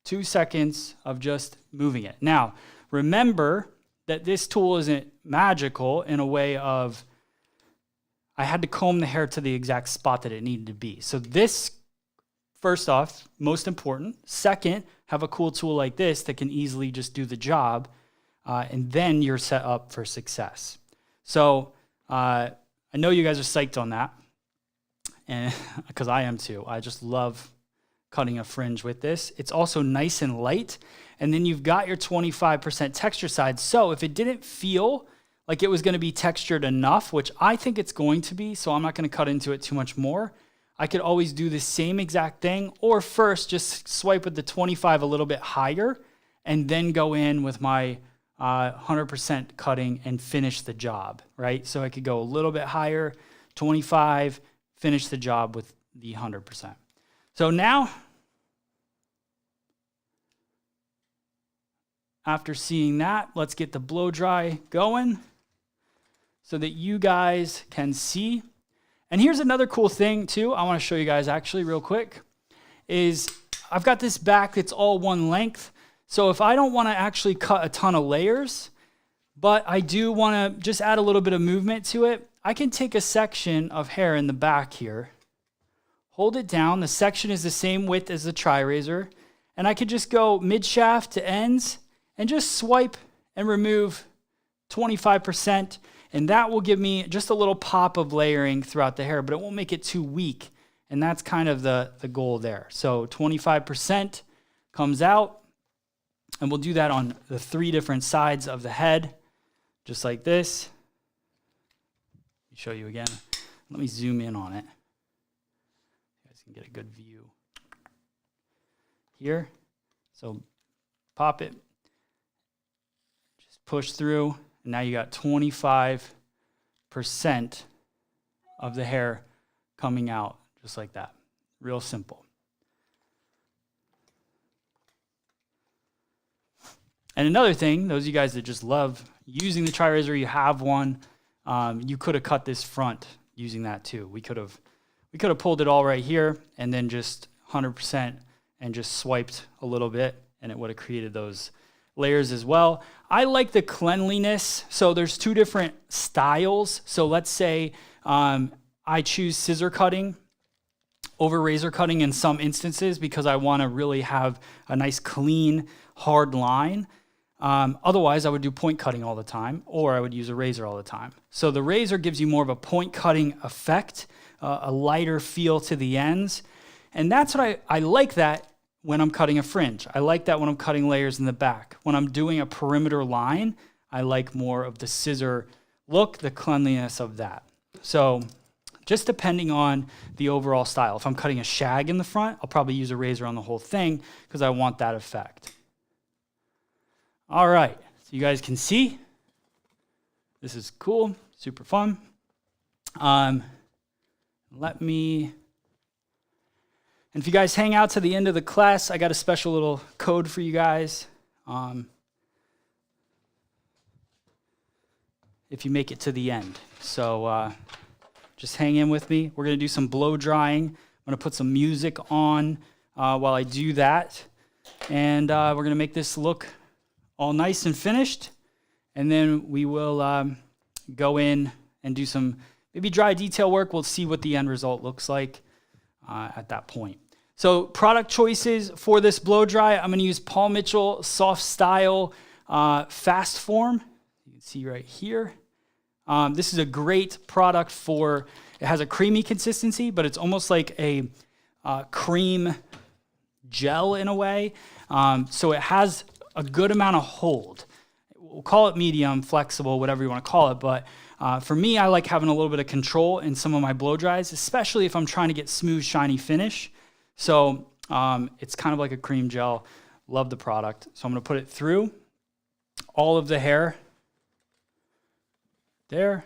2 seconds of just moving it. Now, remember that this tool isn't magical in a way of I had to comb the hair to the exact spot that it needed to be. So this, first off, most important. Second, have a cool tool like this that can easily just do the job, and then you're set up for success. So I know you guys are psyched on that. and because I am too. I just love cutting a fringe with this. It's also nice and light. And then you've got your 25% texture side. So if it didn't feel like it was going to be textured enough, which I think it's going to be, so I'm not going to cut into it too much more, I could always do the same exact thing, or first just swipe with the 25 a little bit higher and then go in with my 100% cutting and finish the job, right? So I could go a little bit higher, 25, finish the job with the 100%. So now, after seeing that, let's get the blow dry going so that you guys can see. And here's another cool thing too, I want to show you guys actually real quick, is I've got this back that's all one length. So if I don't want to actually cut a ton of layers, but I do want to just add a little bit of movement to it, I can take a section of hair in the back here, hold it down. The section is the same width as the TriRazor, and I could just go mid shaft to ends and just swipe and remove 25%. And that will give me just a little pop of layering throughout the hair, but it won't make it too weak. And that's kind of the goal there. So 25% comes out, and we'll do that on the 3 different sides of the head, just like this. Let me show you again. Let me zoom in on it. You guys can get a good view here. So pop it, just push through. And now you got 25% of the hair coming out just like that. Real simple. And another thing, those of you guys that just love using the TriRazor, you have one, you could have cut this front using that too. We could have pulled it all right here and then just 100% and just swiped a little bit, and it would have created those layers as well. I like the cleanliness. So there's 2 different styles. So let's say I choose scissor cutting over razor cutting in some instances because I want to really have a nice clean, hard line. Otherwise, I would do point cutting all the time, or I would use a razor all the time. So the razor gives you more of a point cutting effect, a lighter feel to the ends. And that's what I like that when I'm cutting a fringe. I like that when I'm cutting layers in the back. When I'm doing a perimeter line, I like more of the scissor look, the cleanliness of that. So just depending on the overall style. If I'm cutting a shag in the front, I'll probably use a razor on the whole thing because I want that effect. All right, so you guys can see, this is cool, super fun. And if you guys hang out to the end of the class, I got a special little code for you guys. If you make it to the end. So just hang in with me. We're going to do some blow drying. I'm going to put some music on while I do that. And we're going to make this look all nice and finished. And then we will go in and do some maybe dry detail work. We'll see what the end result looks like at that point. So product choices for this blow dry, I'm going to use Paul Mitchell Soft Style Fast Form. You can see right here. This is a great product for, it has a creamy consistency, but it's almost like a cream gel in a way. So it has a good amount of hold. We'll call it medium, flexible, whatever you want to call it. But for me, I like having a little bit of control in some of my blow dries, especially if I'm trying to get smooth, shiny finish. So it's kind of like a cream gel. Love the product. So I'm going to put it through all of the hair there.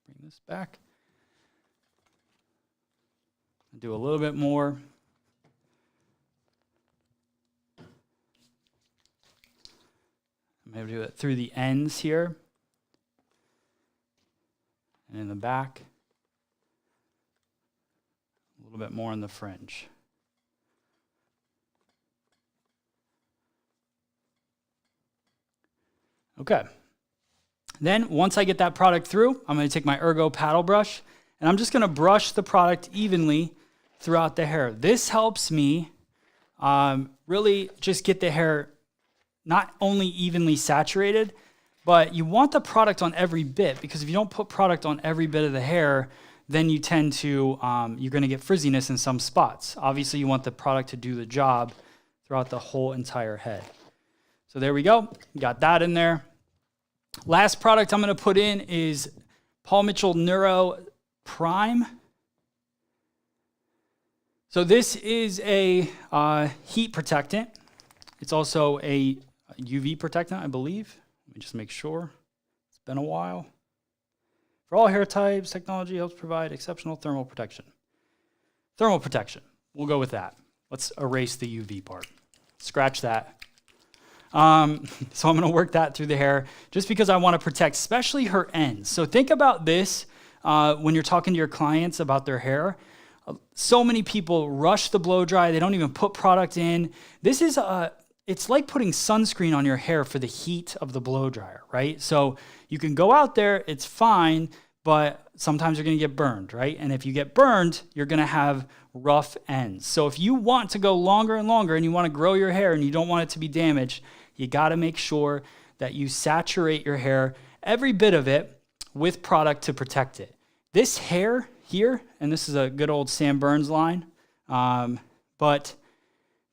Bring this back. Do a little bit more. I'm going to do it through the ends here and in the back. A little bit more in the fringe. Okay. Then once I get that product through, I'm going to take my Ergo paddle brush and I'm just going to brush the product evenly throughout the hair. This helps me really just get the hair not only evenly saturated, But you want the product on every bit, because if you don't put product on every bit of the hair, then you tend to, you're gonna get frizziness in some spots. Obviously you want the product to do the job throughout the whole entire head. So there we go, got that in there. Last product I'm gonna put in is Paul Mitchell Neuro Prime. So this is a heat protectant. It's also a UV protectant, I believe. Let me just make sure. It's been a while. For all hair types, technology helps provide exceptional thermal protection. Thermal protection, we'll go with that. Let's erase the UV part. Scratch that. So I'm gonna work that through the hair just because I wanna protect, especially her ends. So think about this when you're talking to your clients about their hair. So many people rush the blow dry. They don't even put product in. This is it's like putting sunscreen on your hair for the heat of the blow dryer, right? So you can go out there, it's fine, but sometimes you're gonna get burned, right? And if you get burned, you're gonna have rough ends. So if you want to go longer and longer and you wanna grow your hair and you don't want it to be damaged, you gotta make sure that you saturate your hair, every bit of it, with product to protect it. This hair here, and this is a good old Sam Burns line, but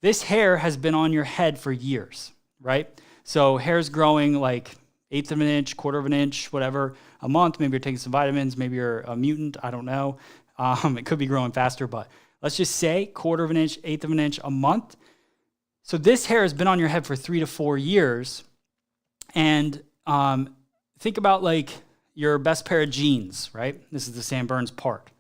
this hair has been on your head for years, right? So hair's growing like 1/8 of an inch, 1/4 of an inch, whatever, a month. Maybe you're taking some vitamins, maybe you're a mutant, I don't know. It could be growing faster, but let's just say 1/4 of an inch, 1/8 of an inch a month. So this hair has been on your head for 3 to 4 years. And think about like your best pair of jeans, right? This is the Sam Burns part.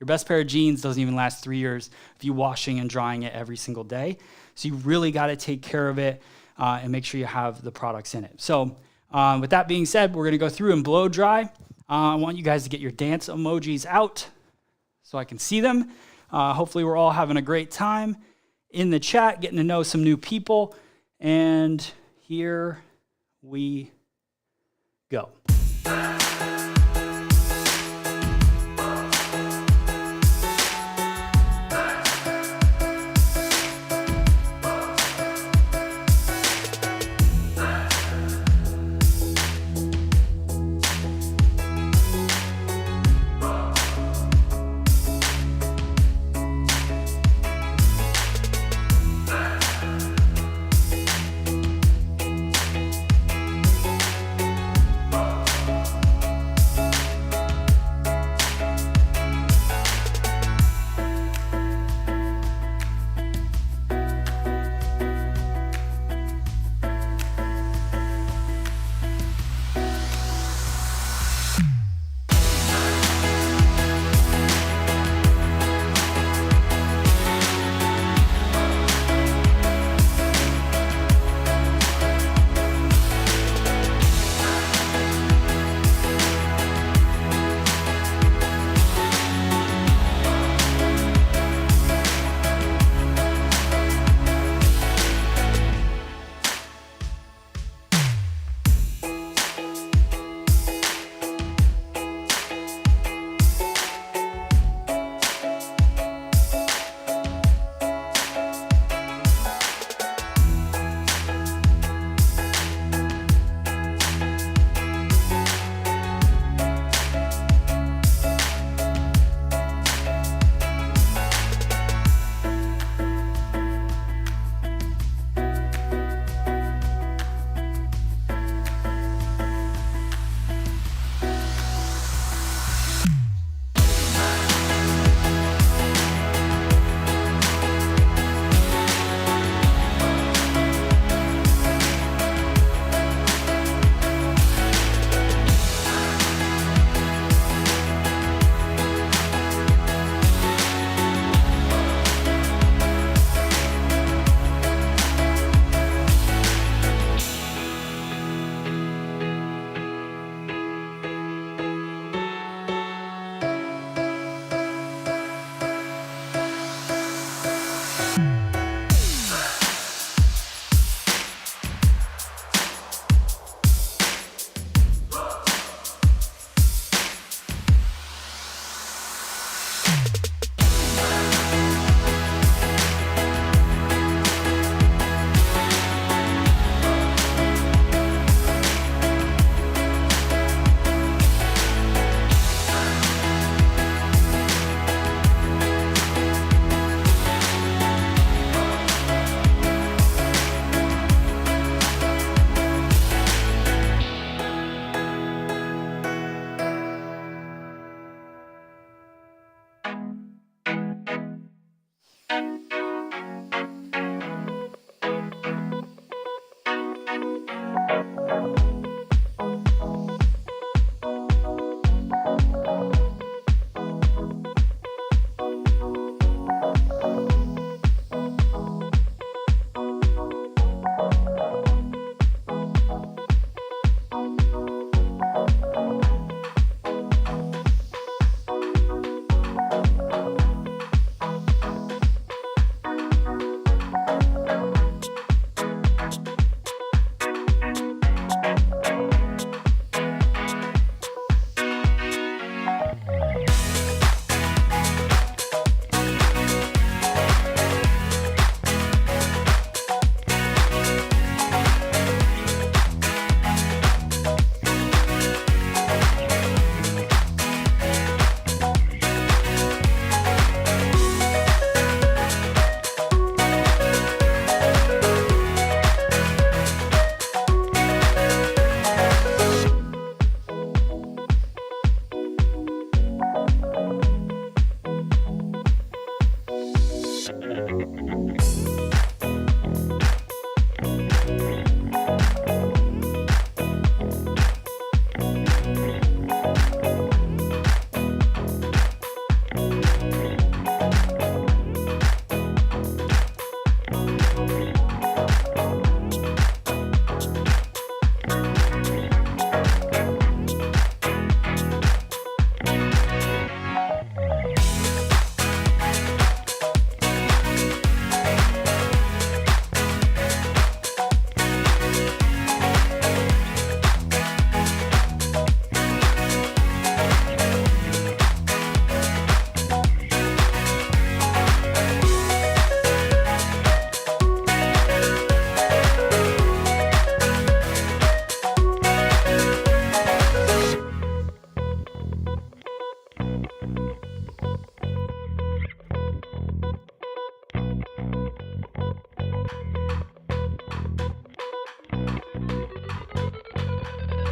Your best pair of jeans doesn't even last 3 years if you're washing and drying it every single day. So you really got to take care of it and make sure you have the products in it. So with that being said, we're going to go through and blow dry. I want you guys to get your dance emojis out so I can see them. Hopefully we're all having a great time in the chat, getting to know some new people. And here we go.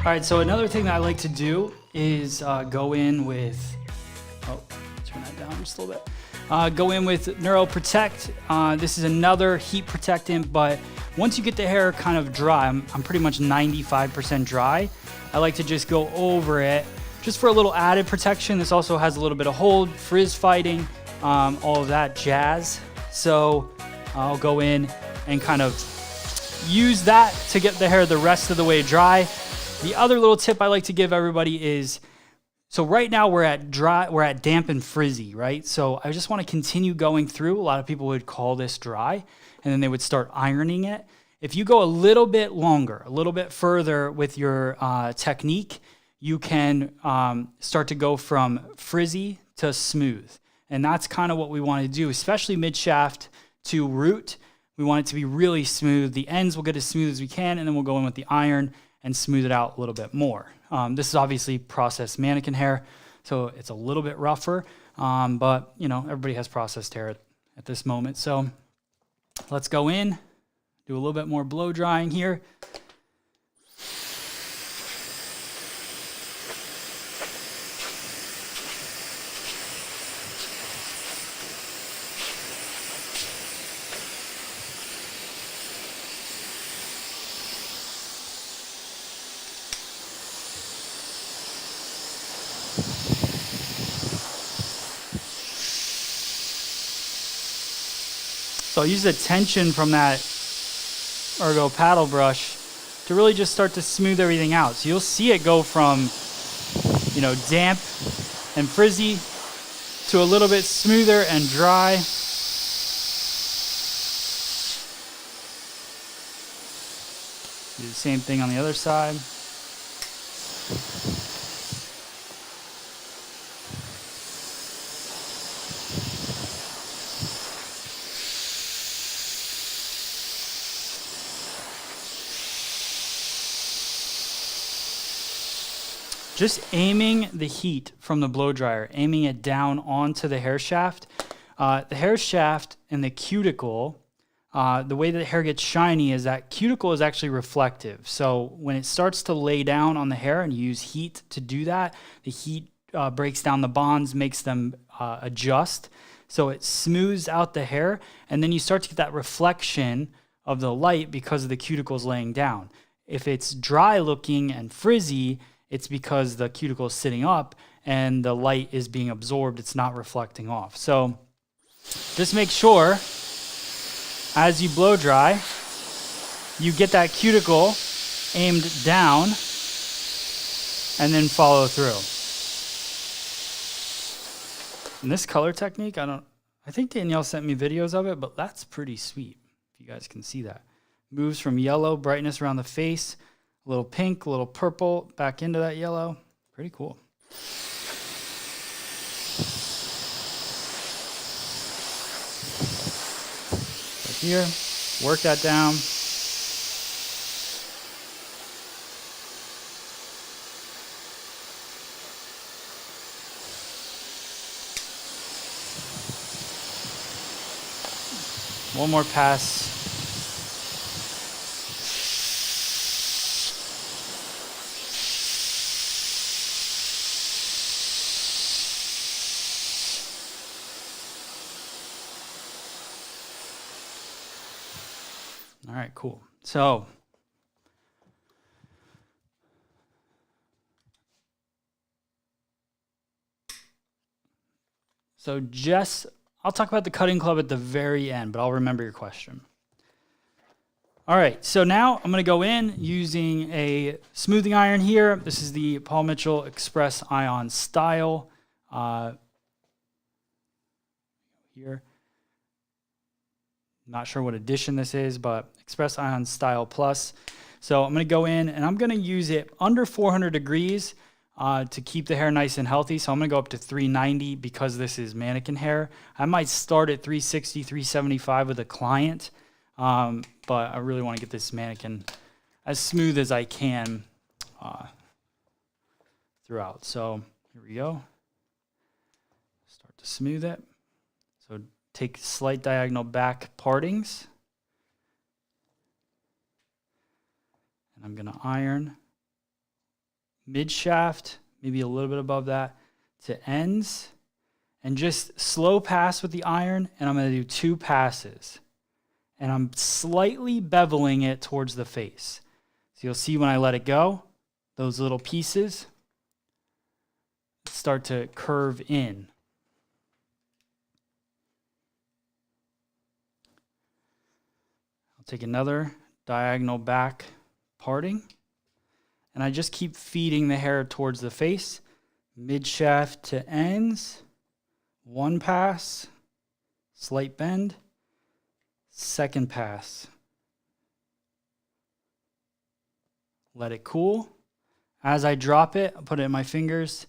All right, so another thing that I like to do is go in with, turn that down just a little bit. Go in with Neuro Protect. This is another heat protectant, but once you get the hair kind of dry, I'm pretty much 95% dry. I like to just go over it just for a little added protection. This also has a little bit of hold, frizz fighting, all of that jazz. So I'll go in and kind of use that to get the hair the rest of the way dry. The other little tip I like to give everybody is, so right now we're at damp and frizzy, right? So I just want to continue going through. A lot of people would call this dry, and then they would start ironing it. If you go a little bit longer, a little bit further with your technique, you can start to go from frizzy to smooth. And that's kind of what we want to do, especially mid-shaft to root. We want it to be really smooth. The ends will get as smooth as we can, and then we'll go in with the iron and smooth it out a little bit more. This is obviously processed mannequin hair, so it's a little bit rougher, but you know, everybody has processed hair at this moment. So let's go in, do a little bit more blow drying here. So I'll use the tension from that ergo paddle brush to really just start to smooth everything out. So you'll see it go from, you know, damp and frizzy to a little bit smoother and dry. Do the same thing on the other side. Just aiming the heat from the blow dryer, aiming it down onto the hair shaft. The hair shaft and the cuticle, the way that the hair gets shiny is that cuticle is actually reflective. So when it starts to lay down on the hair and you use heat to do that, the heat breaks down the bonds, makes them adjust. So it smooths out the hair, and then you start to get that reflection of the light because of the cuticles laying down. If it's dry looking and frizzy, it's because the cuticle is sitting up and the light is being absorbed. It's not reflecting off. So just make sure as you blow dry, you get that cuticle aimed down and then follow through. And this color technique, I think Danielle sent me videos of it, but that's pretty sweet. If you guys can see that. Moves from yellow, brightness around the face, a little pink, a little purple, back into that yellow. Pretty cool. Right here, work that down. One more pass. All right, cool. So Jess, I'll talk about the cutting club at the very end, but I'll remember your question. All right, so now I'm going to go in using a smoothing iron here. This is the Paul Mitchell Express Ion Style. Here. Not sure what edition this is, but Express Ion Style Plus. So I'm going to go in and I'm going to use it under 400 degrees to keep the hair nice and healthy. So I'm going to go up to 390 because this is mannequin hair. I might start at 360, 375 with a client, but I really want to get this mannequin as smooth as I can throughout. So here we go. Start to smooth it. So take slight diagonal back partings. And I'm going to iron mid shaft, maybe a little bit above that, to ends, and just slow pass with the iron, and I'm going to do 2 passes. And I'm slightly beveling it towards the face. So you'll see when I let it go, those little pieces start to curve in. I'll take another diagonal back parting, and I just keep feeding the hair towards the face, mid shaft to ends, 1 pass, slight bend, 2nd pass. Let it cool. As I drop it, I put it in my fingers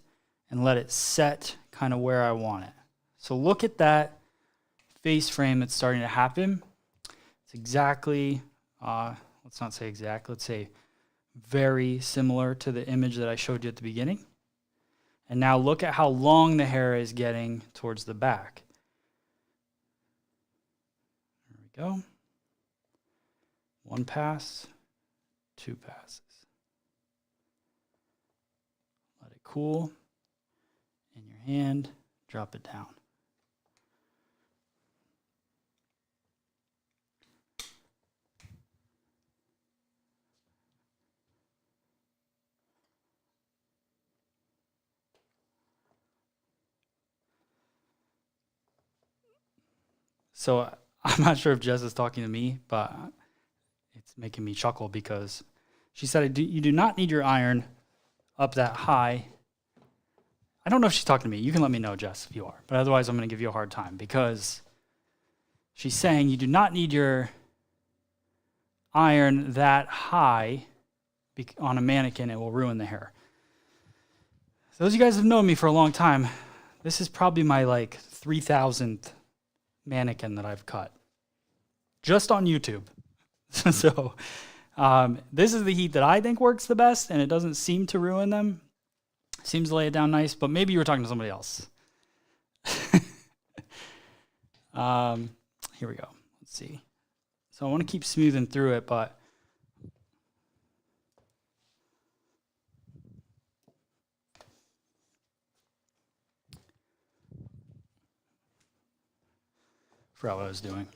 and let it set kind of where I want it. So look at that face frame that's starting to happen. It's exactly, let's not say exact, let's say very similar to the image that I showed you at the beginning. And now look at how long the hair is getting towards the back. There we go. 1 pass, 2 passes. Let it cool in your hand, drop it down. So I'm not sure if Jess is talking to me, but it's making me chuckle because she said, you do not need your iron up that high. I don't know if she's talking to me. You can let me know, Jess, if you are. But otherwise, I'm going to give you a hard time because she's saying you do not need your iron that high on a mannequin. It will ruin the hair. So those of you guys have known me for a long time, this is probably my 3,000th mannequin that I've cut just on YouTube. So this is the heat that I think works the best, and it doesn't seem to ruin them. Seems to lay it down nice, but maybe you were talking to somebody else. Here we go. Let's see. So I want to keep smoothing through it, but forgot what I was doing.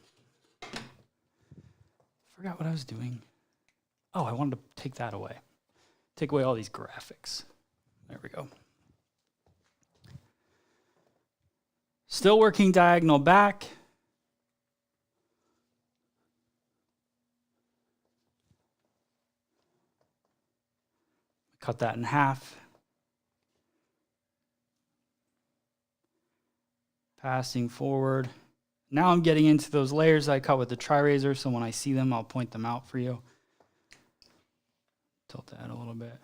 Oh, I wanted to take that away. Take away all these graphics. There we go. Still working diagonal back. Cut that in half. Passing forward. Now I'm getting into those layers I cut with the TriRazor, so when I see them, I'll point them out for you. Tilt that a little bit.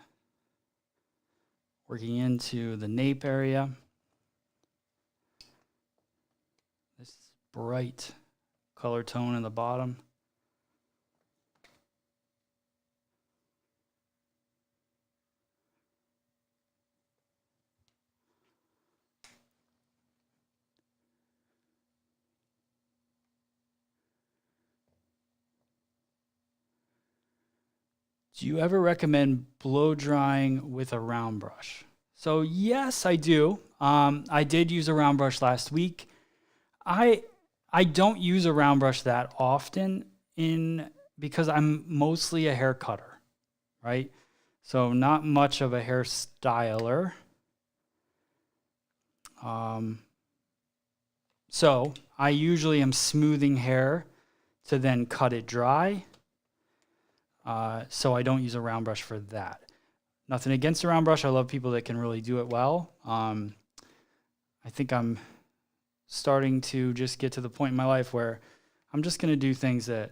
Working into the nape area. This bright color tone in the bottom. Do you ever recommend blow drying with a round brush? So yes, I do. I did use a round brush last week. I don't use a round brush that often because I'm mostly a hair cutter, right? So not much of a hairstyler. So I usually am smoothing hair to then cut it dry. So I don't use a round brush for that. Nothing against a round brush. I love people that can really do it well. I think I'm starting to just get to the point in my life where I'm just going to do things that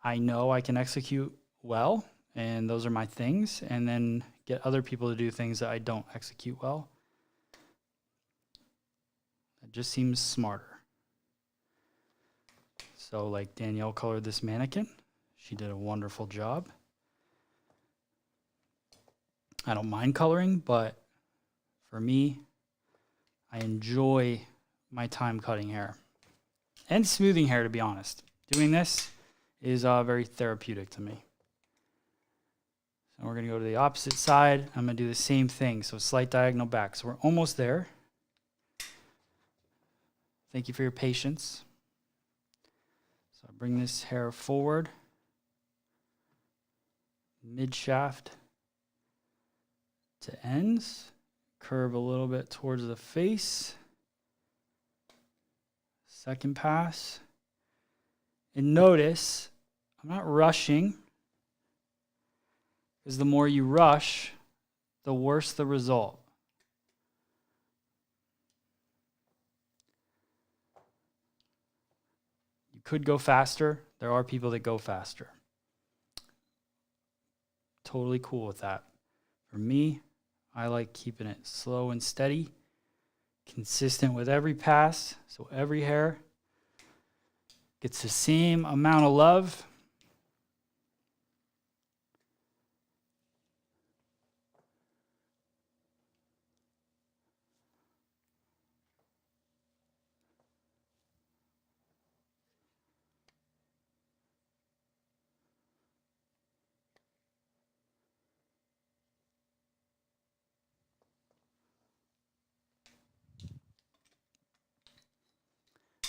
I know I can execute well, and those are my things, and then get other people to do things that I don't execute well. It just seems smarter. So like Danielle colored this mannequin. She did a wonderful job. I don't mind coloring, but for me, I enjoy my time cutting hair and smoothing hair, to be honest. Doing this is very therapeutic to me. And we're going to go to the opposite side. I'm going to do the same thing. So slight diagonal back. So we're almost there. Thank you for your patience. So I bring this hair forward, mid shaft to ends, curve a little bit towards the face. Second pass. And notice I'm not rushing, because the more you rush, the worse the result. You could go faster. There are people that go faster. Totally cool with that. For me, I like keeping it slow and steady, consistent with every pass, so every hair gets the same amount of love.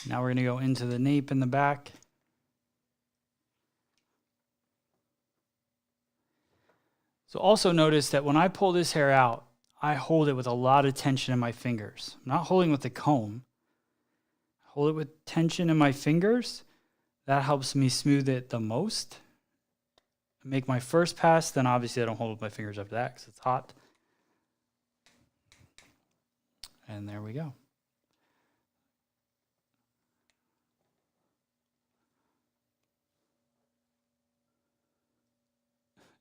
Now we're going to go into the nape in the back. So also notice that when I pull this hair out, I hold it with a lot of tension in my fingers. I'm not holding with the comb. I hold it with tension in my fingers. That helps me smooth it the most. I make my first pass, then obviously I don't hold with my fingers after that because it's hot. And there we go.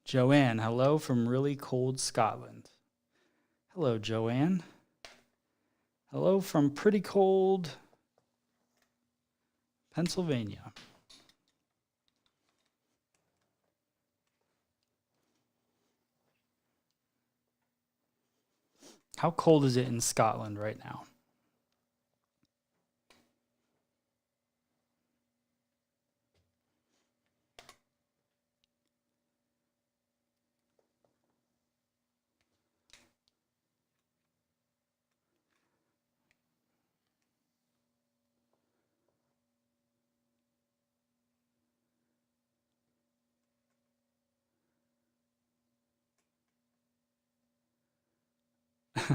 Joanne, hello from really cold Scotland. Hello, Joanne. Hello from pretty cold Pennsylvania. How cold is it in Scotland right now?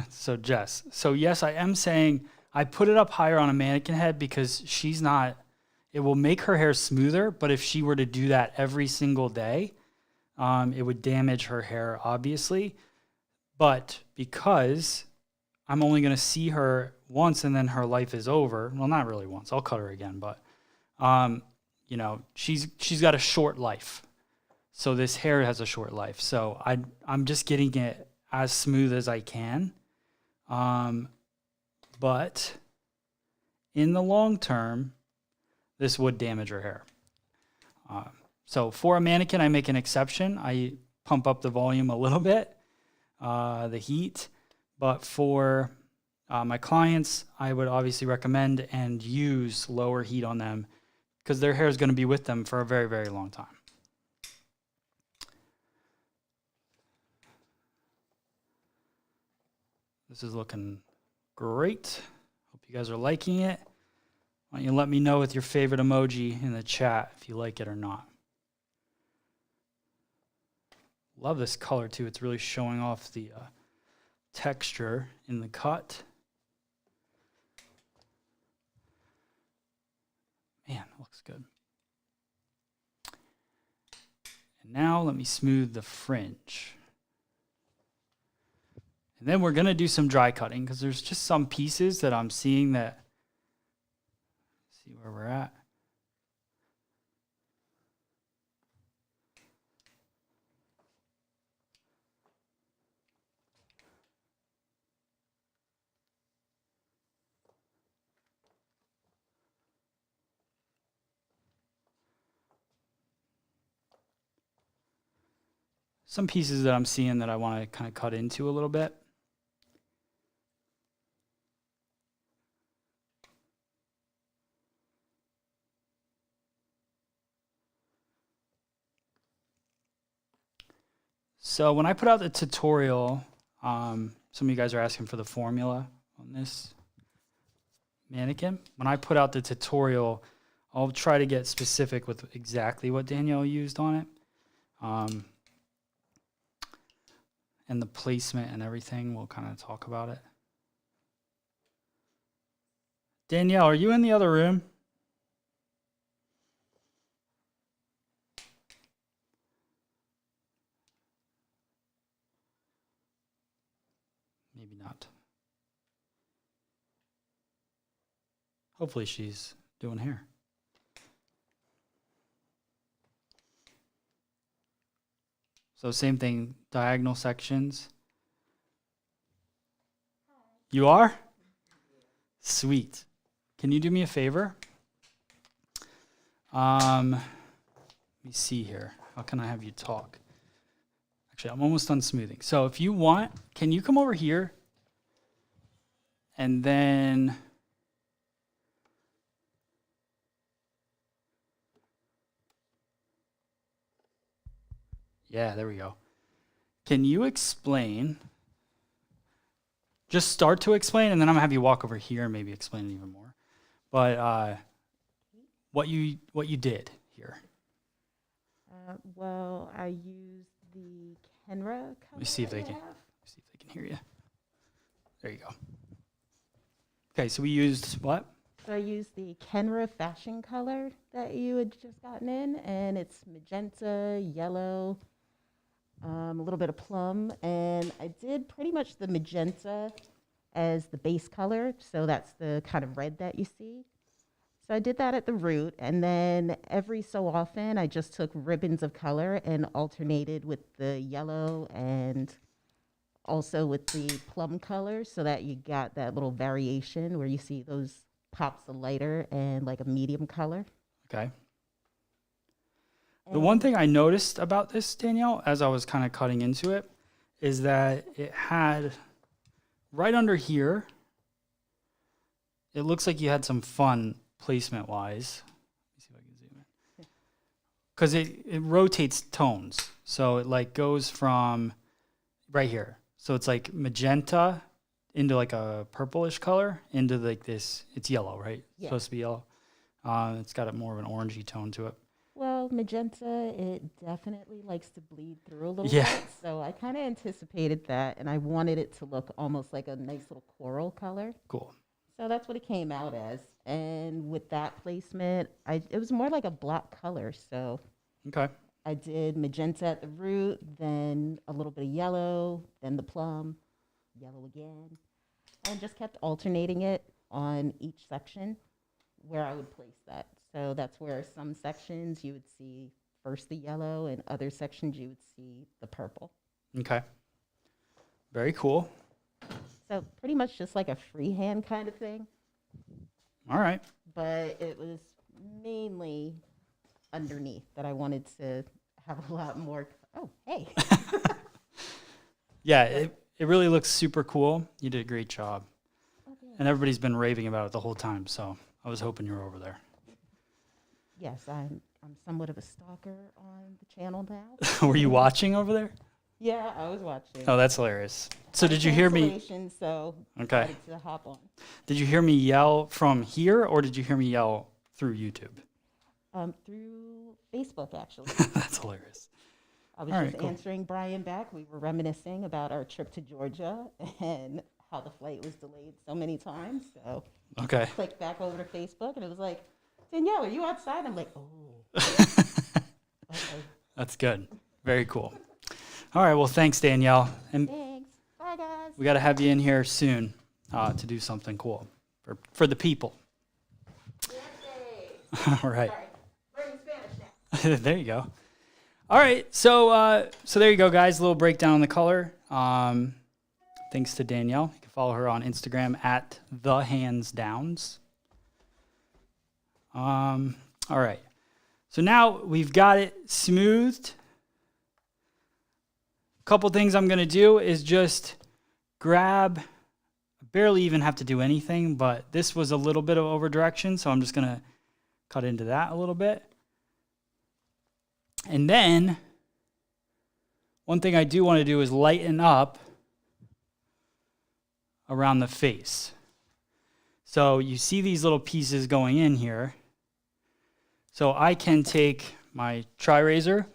So Jess, so yes, I am saying I put it up higher on a mannequin head because she's not, it will make her hair smoother, but if she were to do that every single day, it would damage her hair, obviously. But because I'm only going to see her once and then her life is over, well, not really once, I'll cut her again, but, you know, she's got a short life. So this hair has a short life. So I'm just getting it as smooth as I can. But in the long term, this would damage her hair. So for a mannequin, I make an exception. I pump up the volume a little bit, the heat. But for my clients, I would obviously recommend and use lower heat on them because their hair is going to be with them for a very, very long time. This is looking great. Hope you guys are liking it. Why don't you let me know with your favorite emoji in the chat if you like it or not. Love this color too. It's really showing off the texture in the cut. Man, it looks good. And now let me smooth the fringe. And then we're going to do some dry cutting because there's just some pieces that I'm seeing that, see where we're at. Some pieces that I'm seeing that I want to kind of cut into a little bit. So when I put out the tutorial, some of you guys are asking for the formula on this mannequin. When I put out the tutorial, I'll try to get specific with exactly what Danielle used on it. And the placement and everything, we'll kind of talk about it. Danielle, are you in the other room? Maybe not. Hopefully she's doing hair. So same thing, diagonal sections. You are? Sweet. Can you do me a favor? Let me see here. How can I have you talk? Actually, I'm almost done smoothing. So if you want, can you come over here? And then yeah, there we go. Can you explain? Just start to explain, and then I'm gonna have you walk over here and maybe explain it even more. But what you did here. Well, I used the Kenra color. Let me see if they can. See if they can hear you. There you go. Okay, so we used what? So I used the Kenra fashion color that you had just gotten in, and it's magenta, yellow, a little bit of plum, and I did pretty much the magenta as the base color, so that's the kind of red that you see. So I did that at the root, and then every so often I just took ribbons of color and alternated with the yellow and also with the plum color, so that you got that little variation where you see those pops of lighter and like a medium color. Okay. The one thing I noticed about this, Danielle, as I was kind of cutting into it, is that it had right under here, it looks like you had some fun placement-wise. Let me see if I can zoom in. Because it rotates tones. So it like goes from right here. So it's like magenta into like a purplish color into like this. It's yellow, right? Yeah. Supposed to be yellow. It's got more of an orangey tone to it. Well, magenta, it definitely likes to bleed through a little Yeah. bit. So I kind of anticipated that, and I wanted it to look almost like a nice little coral color. Cool. So that's what it came out as. And with that placement, it was more like a block color. So Okay. I did magenta at the root, then a little bit of yellow, then the plum, yellow again, and just kept alternating it on each section where I would place that. So that's where some sections you would see first the yellow, and other sections you would see the purple. Okay. Very cool. So pretty much just like a freehand kind of thing, All right. but it was mainly underneath that I wanted to have a lot more. Oh, hey. Yeah, it really looks super cool. You did a great job. Okay. And everybody's been raving about it the whole time, so I was hoping you were over there. Yes, I'm somewhat of a stalker on the channel now. Were you watching over there? Yeah, I was watching. Oh, that's hilarious. So did you hear me? Cancellation, So Okay. decided to hop on. Did you hear me yell from here, or did you hear me yell through YouTube? Through Facebook, actually. That's hilarious. I was All just right, cool. answering Brian back. We were reminiscing about our trip to Georgia and how the flight was delayed so many times. So Okay. clicked back over to Facebook, and it was like, Danielle, are you outside? I'm like, oh. Okay. That's good. Very cool. All right. Well, thanks, Danielle. And Thanks. Bye, guys. we got to have you in here soon to do something cool for the people. All right. Sorry. Learning Spanish now. There you go. All right, so there you go, guys. A little breakdown on the color. Thanks to Danielle. You can follow her on Instagram at @thehandsdowns. All right. So now we've got it smoothed. A couple things I'm gonna do is just grab. I barely even have to do anything, but this was a little bit of over direction, so I'm just gonna cut into that a little bit. And then one thing I do want to do is lighten up around the face. So you see these little pieces going in here. So I can take my TriRazor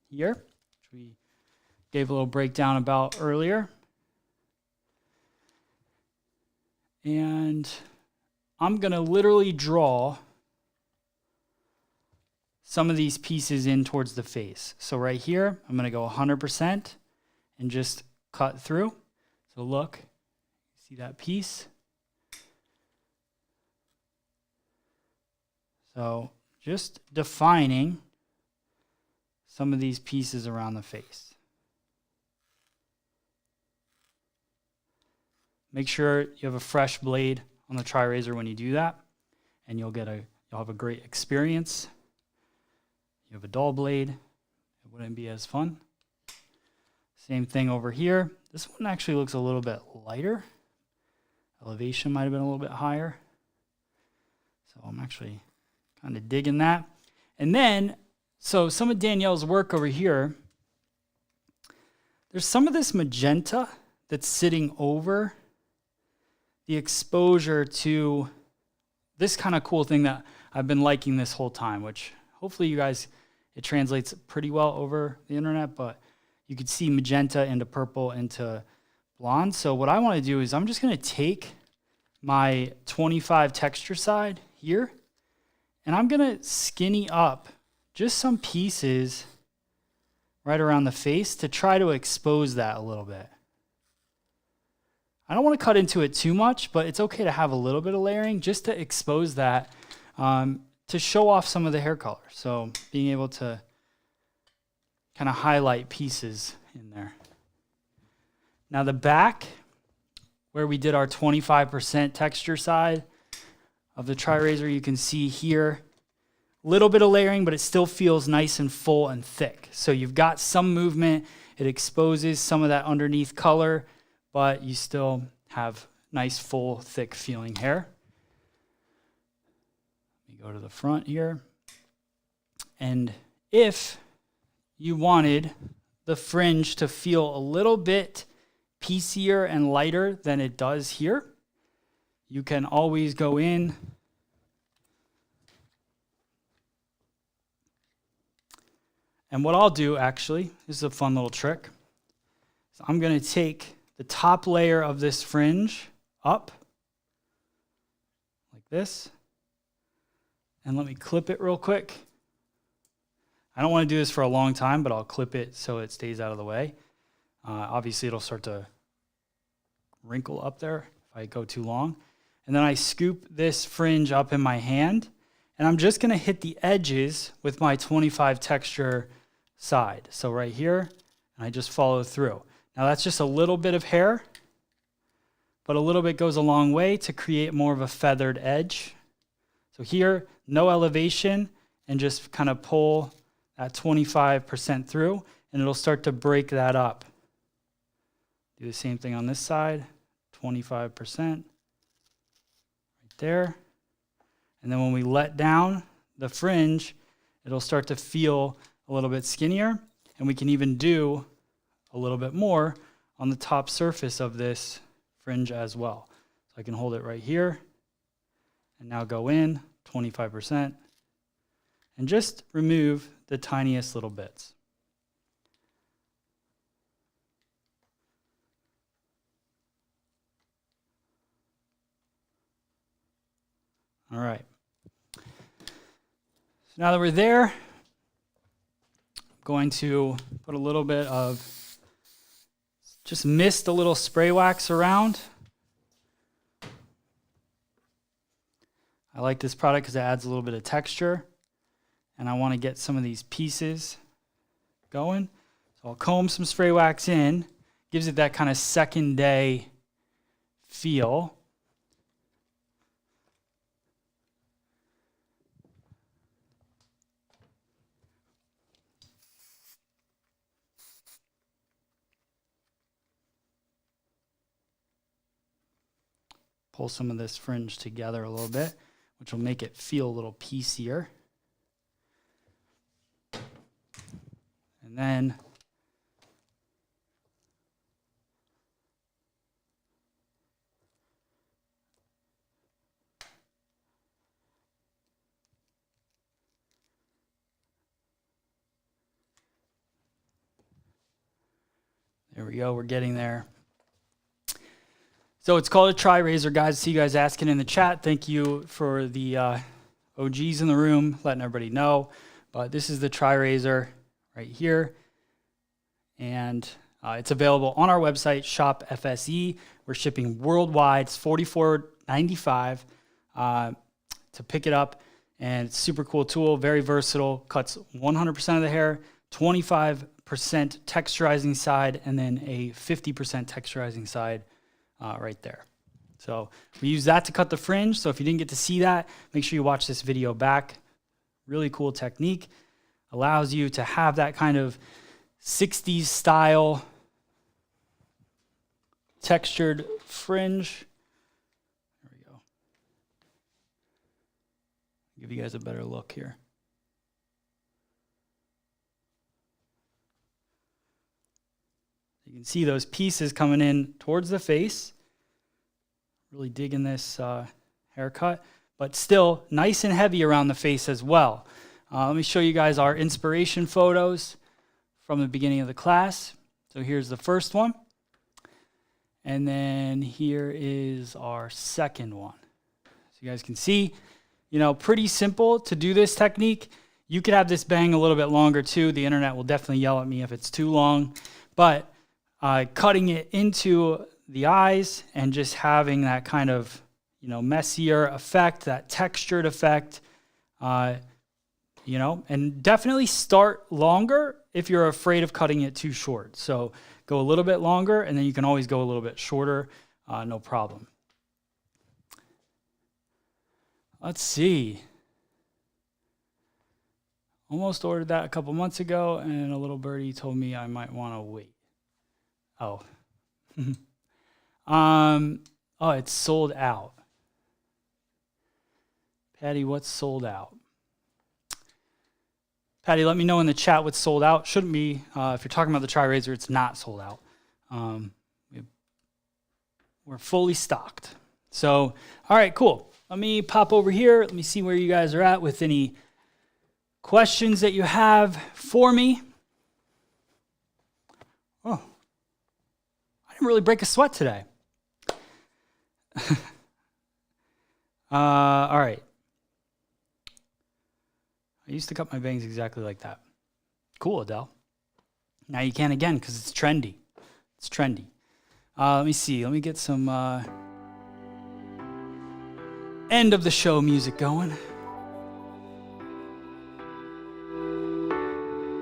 here, which we gave a little breakdown about earlier. And I'm going to literally draw some of these pieces in towards the face. So right here, I'm going to go 100% and just cut through. So look, see that piece? So just defining some of these pieces around the face. Make sure you have a fresh blade on the TriRazor when you do that, and you'll have a great experience. You have a dull blade, it wouldn't be as fun. Same thing over here. This one actually looks a little bit lighter. Elevation might have been a little bit higher. So I'm actually kind of digging that. And then, so some of Danielle's work over here, there's some of this magenta that's sitting over the exposure to this kind of cool thing that I've been liking this whole time, which hopefully you guys, it translates pretty well over the internet, but you could see magenta into purple into blonde. So what I want to do is I'm just going to take my 25 texture side here, and I'm going to skinny up just some pieces right around the face to try to expose that a little bit. I don't want to cut into it too much, but it's okay to have a little bit of layering just to expose that, to show off some of the hair color. So being able to kind of highlight pieces in there. Now the back, where we did our 25% texture side of the TriRazor, you can see here, a little bit of layering, but it still feels nice and full and thick. So you've got some movement, it exposes some of that underneath color, but you still have nice, full, thick feeling hair. Let me go to the front here. And if you wanted the fringe to feel a little bit piecier and lighter than it does here, you can always go in and what I'll do actually, this is a fun little trick. So I'm going to take the top layer of this fringe up like this, and let me clip it real quick. I don't want to do this for a long time, but I'll clip it so it stays out of the way. Obviously, it'll start to wrinkle up there if I go too long. And then I scoop this fringe up in my hand, and I'm just going to hit the edges with my 25 texture side. So right here, and I just follow through. Now that's just a little bit of hair, but a little bit goes a long way to create more of a feathered edge. So here, no elevation, and just kind of pull that 25% through, and it'll start to break that up. Do the same thing on this side, 25% right there. And then when we let down the fringe, it'll start to feel a little bit skinnier, and we can even do a little bit more on the top surface of this fringe as well. So I can hold it right here and now go in 25% and just remove the tiniest little bits. All right. So now that we're there, I'm going to put a little bit of just mist a little spray wax around. I like this product because it adds a little bit of texture, and I want to get some of these pieces going. So I'll comb some spray wax in, gives it that kind of second day feel. Pull some of this fringe together a little bit, which will make it feel a little piecier. And then There we go. We're getting there. So it's called a TriRazor, guys. See you guys asking in the chat. Thank you for the OGs in the room, letting everybody know. But this is the TriRazor right here. And it's available on our website, Shop FSE. We're shipping worldwide. It's $44.95 to pick it up. And it's a super cool tool, very versatile, cuts 100% of the hair, 25% texturizing side, and then a 50% texturizing side right there. So we use that to cut the fringe. So if you didn't get to see that, make sure you watch this video back. Really cool technique. Allows you to have that kind of 60s style textured fringe. There we go. Give you guys a better look here. You can see those pieces coming in towards the face. Really digging this haircut, but still nice and heavy around the face as well. Let me show you guys our inspiration photos from the beginning of the class. So here's the first one. And then here is our second one. So you guys can see, you know, pretty simple to do this technique. You could have this bang a little bit longer too. The internet will definitely yell at me if it's too long, but cutting it into the eyes and just having that kind of, you know, messier effect, that textured effect, you know, and definitely start longer if you're afraid of cutting it too short. So go a little bit longer, and then you can always go a little bit shorter, no problem. Let's see. Almost ordered that a couple months ago, and a little birdie told me I might want to wait. Oh. Oh, it's sold out. Patty, what's sold out? Patty, let me know in the chat what's sold out. Shouldn't be. If you're talking about the TriRazor, it's not sold out. We're fully stocked. So, all right, cool. Let me pop over here. Let me see where you guys are at with any questions that you have for me. Oh, I didn't really break a sweat today. All right. I used to cut my bangs exactly like that. Cool, Adele. Now you can again because it's trendy. It's trendy. Let me see. Let me get some end of the show music going.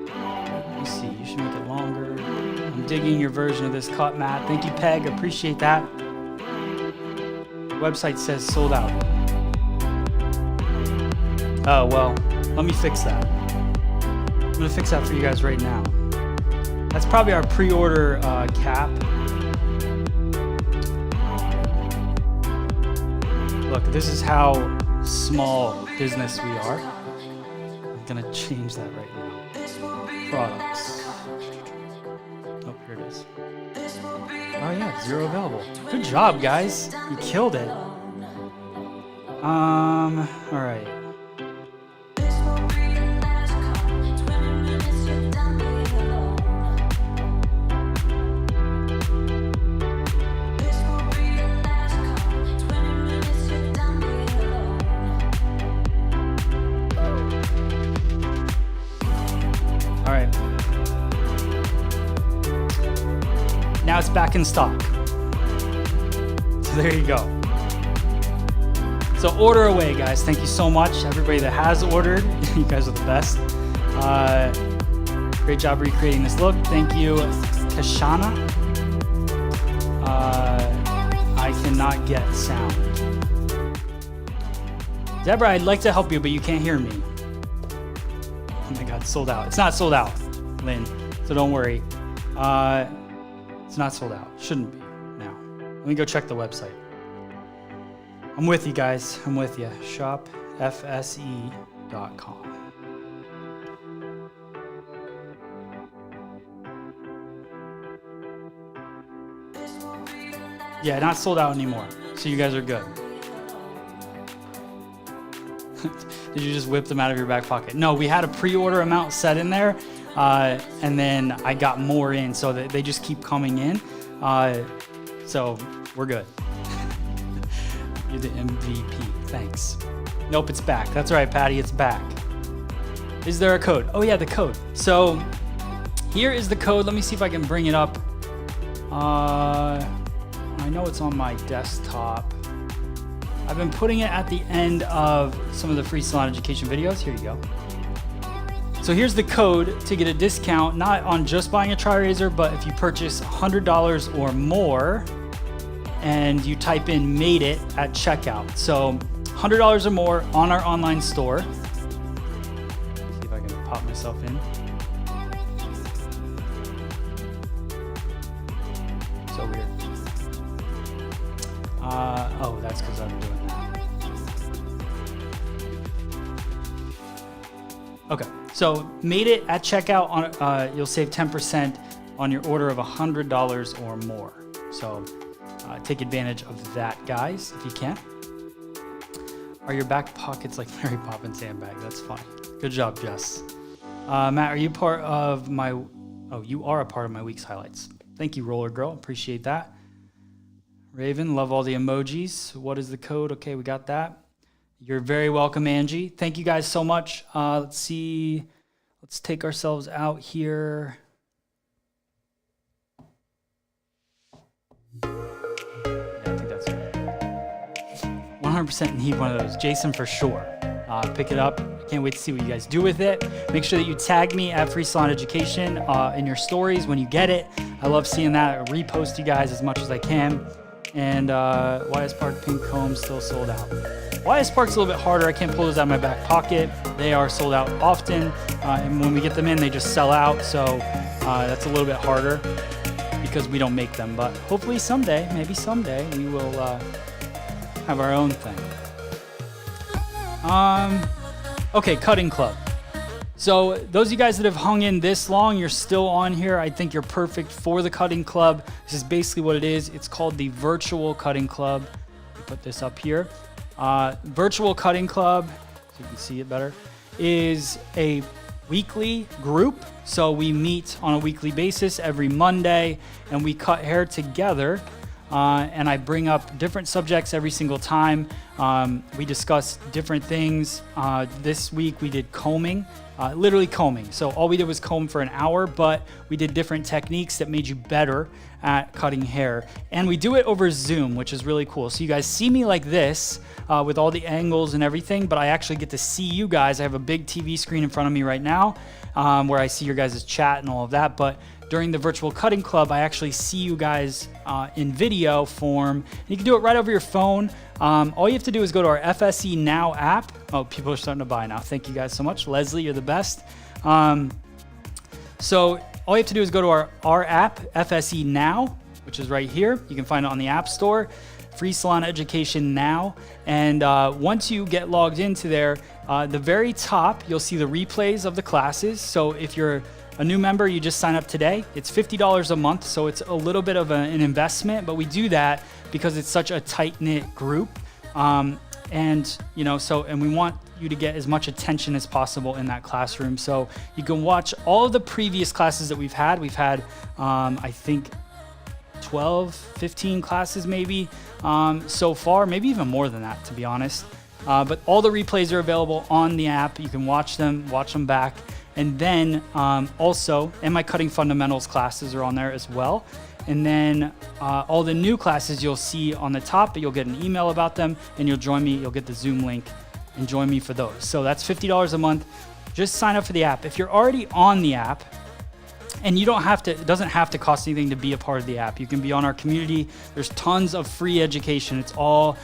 Let me see. You should make it longer. I'm digging your version of this cut, Matt. Thank you, Peg. Appreciate that. The website says sold out. Oh, well. Let me fix that. I'm going to fix that for you guys right now. That's probably our pre-order cap. Look, this is how small business we are. I'm going to change that right now. Products. Oh, here it is. Oh yeah, 0 available. Good job, guys. You killed it. All right. Now it's back in stock. So there you go. So order away, guys. Thank you so much. Everybody that has ordered, you guys are the best. Great job recreating this look. Thank you, Kashana. I cannot get sound. Deborah, I'd like to help you, but you can't hear me. Oh my God, sold out. It's not sold out, Lynn, so don't worry. It's not sold out. Shouldn't be now. Let me go check the website. I'm with you guys. I'm with you. ShopFSE.com. Yeah, not sold out anymore. So you guys are good. Did you just whip them out of your back pocket? No, we had a pre-order amount set in there. and then I got more in, so that they just keep coming in. So we're good. You're the MVP. Thanks. Nope, it's back. That's right, Patty, it's back. Is there a code? Oh yeah, the code. So here is the code. Let me see if I can bring it up. I know it's on my desktop. I've been putting it at the end of some of the free salon education videos. Here you go. So here's the code to get a discount, not on just buying a TriRazor, but if you purchase $100 or more and you type in "made it" at checkout. So $100 or more on our online store. Let's see if I can pop myself in. So weird. Oh, that's because I'm doing that. Okay, so made it at checkout. On you'll save 10% on your order of $100 or more. So take advantage of that, guys, if you can. Are your back pockets like Mary Poppins handbag? That's funny. Good job, Jess. Matt, are you part of my... Oh, you are a part of my week's highlights. Thank you, Roller Girl. Appreciate that. Raven, love all the emojis. What is the code? Okay, we got that. You're very welcome, Angie. Thank you guys so much. Let's see. Let's take ourselves out here. Yeah, I think that's it. 100% need one of those. Jason, for sure. Pick it up. I can't wait to see what you guys do with it. Make sure that you tag me at Free Salon Education in your stories when you get it. I love seeing that. I repost you guys as much as I can. And YS Park Pink Comb still sold out. YS Park's a little bit harder. I can't pull those out of my back pocket. They are sold out often. And when we get them in, they just sell out. So that's a little bit harder because we don't make them. But hopefully someday, maybe someday, we will have our own thing. Okay, cutting club. So those of you guys that have hung in this long, you're still on here. I think you're perfect for the cutting club. This is basically what it is. It's called the Virtual Cutting Club. Put this up here. Virtual Cutting Club, so you can see it better, is a weekly group. So we meet on a weekly basis every Monday and we cut hair together. And I bring up different subjects every single time. We discuss different things. This week we did combing, literally combing. So all we did was comb for an hour, but we did different techniques that made you better at cutting hair. And we do it over Zoom, which is really cool. So you guys see me like this with all the angles and everything, but I actually get to see you guys. I have a big TV screen in front of me right now where I see your guys' chat and all of that. But during the Virtual Cutting Club, I actually see you guys in video form. You can do it right over your phone. All you have to do is go to our FSE Now app. Oh, people are starting to buy now. Thank you guys so much. Leslie, you're the best. So all you have to do is go to our app, FSE Now, which is right here. You can find it on the App Store. Free Salon Education Now. And once you get logged into there, the very top, you'll see the replays of the classes. So if you're a new member, you just sign up today. It's $50 a month, so it's a little bit of an investment, but we do that because it's such a tight-knit group. And we want you to get as much attention as possible in that classroom. So you can watch all of the previous classes that we've had. We've had, I think, 12, 15 classes maybe so far, maybe even more than that, to be honest. But all the replays are available on the app. You can watch them back. And then also, and my cutting fundamentals classes are on there as well. And then all the new classes you'll see on the top, but you'll get an email about them and you'll join me. You'll get the Zoom link and join me for those. So that's $50 a month. Just sign up for the app. If you're already on the app, and you don't have to, it doesn't have to cost anything to be a part of the app. You can be on our community. There's tons of free education. It's all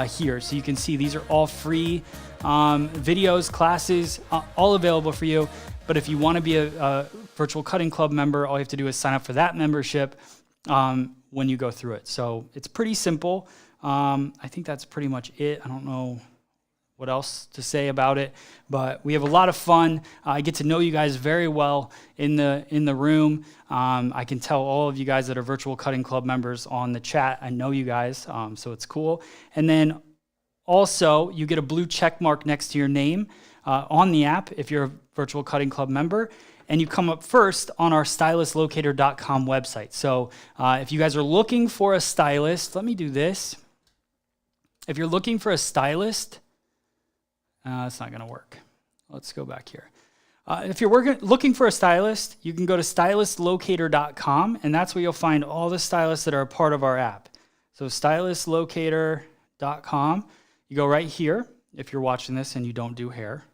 here. So you can see these are all free videos, classes, all available for you. But if you want to be a Virtual Cutting Club member, all you have to do is sign up for that membership when you go through it. So it's pretty simple. I think that's pretty much it. I don't know what else to say about it, but we have a lot of fun. I get to know you guys very well in the room. I can tell all of you guys that are Virtual Cutting Club members on the chat. I know you guys, so it's cool. And then also, you get a blue check mark next to your name on the app if you're a Virtual Cutting Club member, and you come up first on our stylistlocator.com website. So if you guys are looking for a stylist, let me do this. If you're looking for a stylist, it's not going to work. Let's go back here. If you're looking for a stylist, you can go to stylistlocator.com, and that's where you'll find all the stylists that are a part of our app. So stylistlocator.com, you go right here if you're watching this and you don't do hair.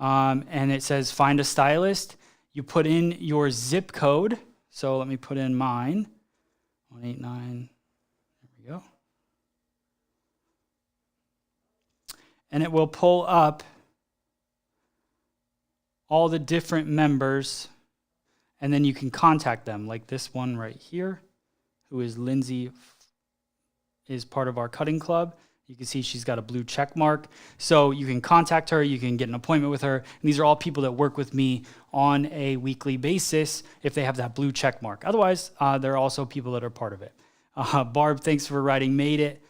And it says find a stylist. You put in your zip code. So let me put in mine, 189, there we go. And it will pull up all the different members, and then you can contact them, like this one right here, who is Lindsay, is part of our cutting club. You can see she's got a blue check mark. So you can contact her, you can get an appointment with her. And these are all people that work with me on a weekly basis if they have that blue check mark. Otherwise, there are also people that are part of it. Barb, thanks for writing, made it.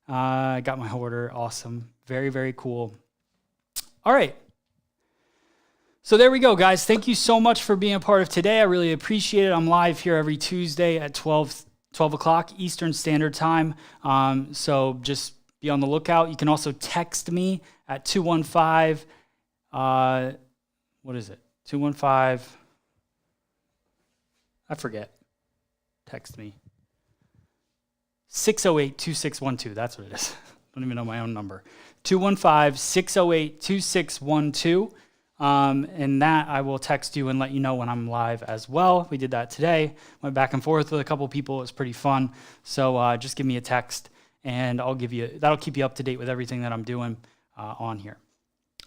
I got my order, awesome. Very, very cool. All right. So there we go, guys. Thank you so much for being a part of today. I really appreciate it. I'm live here every Tuesday at 12 o'clock Eastern Standard Time. So just be on the lookout. You can also text me at 215, what is it? 215, I forget. Text me. 608-2612. That's what it is. I don't even know my own number. 215-608-2612. And that I will text you and let you know when I'm live as well. We did that today. Went back and forth with a couple people. It was pretty fun. So just give me a text and that'll keep you up to date with everything that I'm doing on here.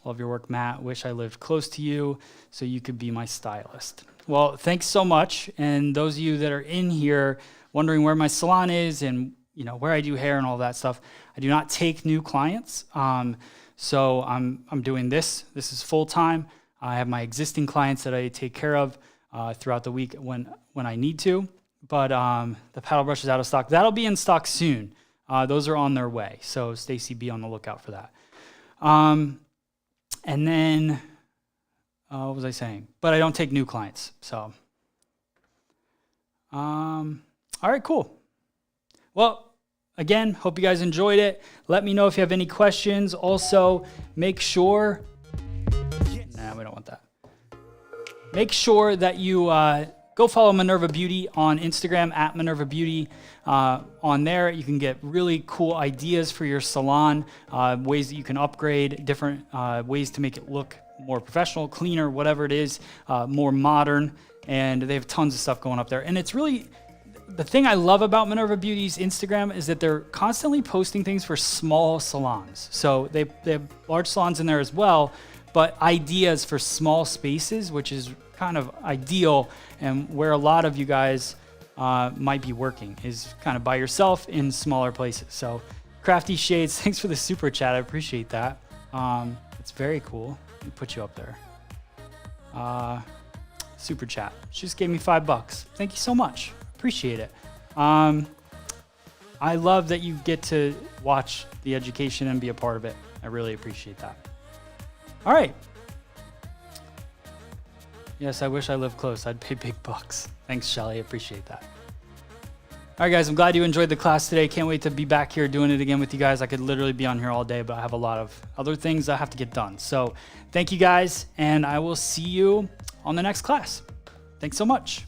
Love your work, Matt. Wish I lived close to you so you could be my stylist. Well, thanks so much. And those of you that are in here wondering where my salon is and where I do hair and all that stuff, I do not take new clients. So I'm doing this. This is full time. I have my existing clients that I take care of throughout the week when I need to. But the paddle brush is out of stock. That'll be in stock soon. Those are on their way. So Stacy, be on the lookout for that. And then what was I saying? But I don't take new clients. So all right, cool. Well. Again, hope you guys enjoyed it. Let me know if you have any questions. Also, make sure... Nah, we don't want that. Make sure that you go follow Minerva Beauty on Instagram, at Minerva Beauty. On there, you can get really cool ideas for your salon, ways that you can upgrade, different ways to make it look more professional, cleaner, whatever it is, more modern. And they have tons of stuff going up there. And it's really... The thing I love about Minerva Beauty's Instagram is that they're constantly posting things for small salons. So they have large salons in there as well, but ideas for small spaces, which is kind of ideal and where a lot of you guys might be working, is kind of by yourself in smaller places. So Crafty Shades, thanks for the super chat. I appreciate that. It's very cool. Let me put you up there. Super chat. She just gave me $5. Thank you so much. Appreciate it. I love that you get to watch the education and be a part of it. I really appreciate that. All right. Yes, I wish I lived close. I'd pay big bucks. Thanks, Shelly. I appreciate that. All right, guys, I'm glad you enjoyed the class today. Can't wait to be back here doing it again with you guys. I could literally be on here all day, but I have a lot of other things I have to get done. So thank you guys, and I will see you on the next class. Thanks so much.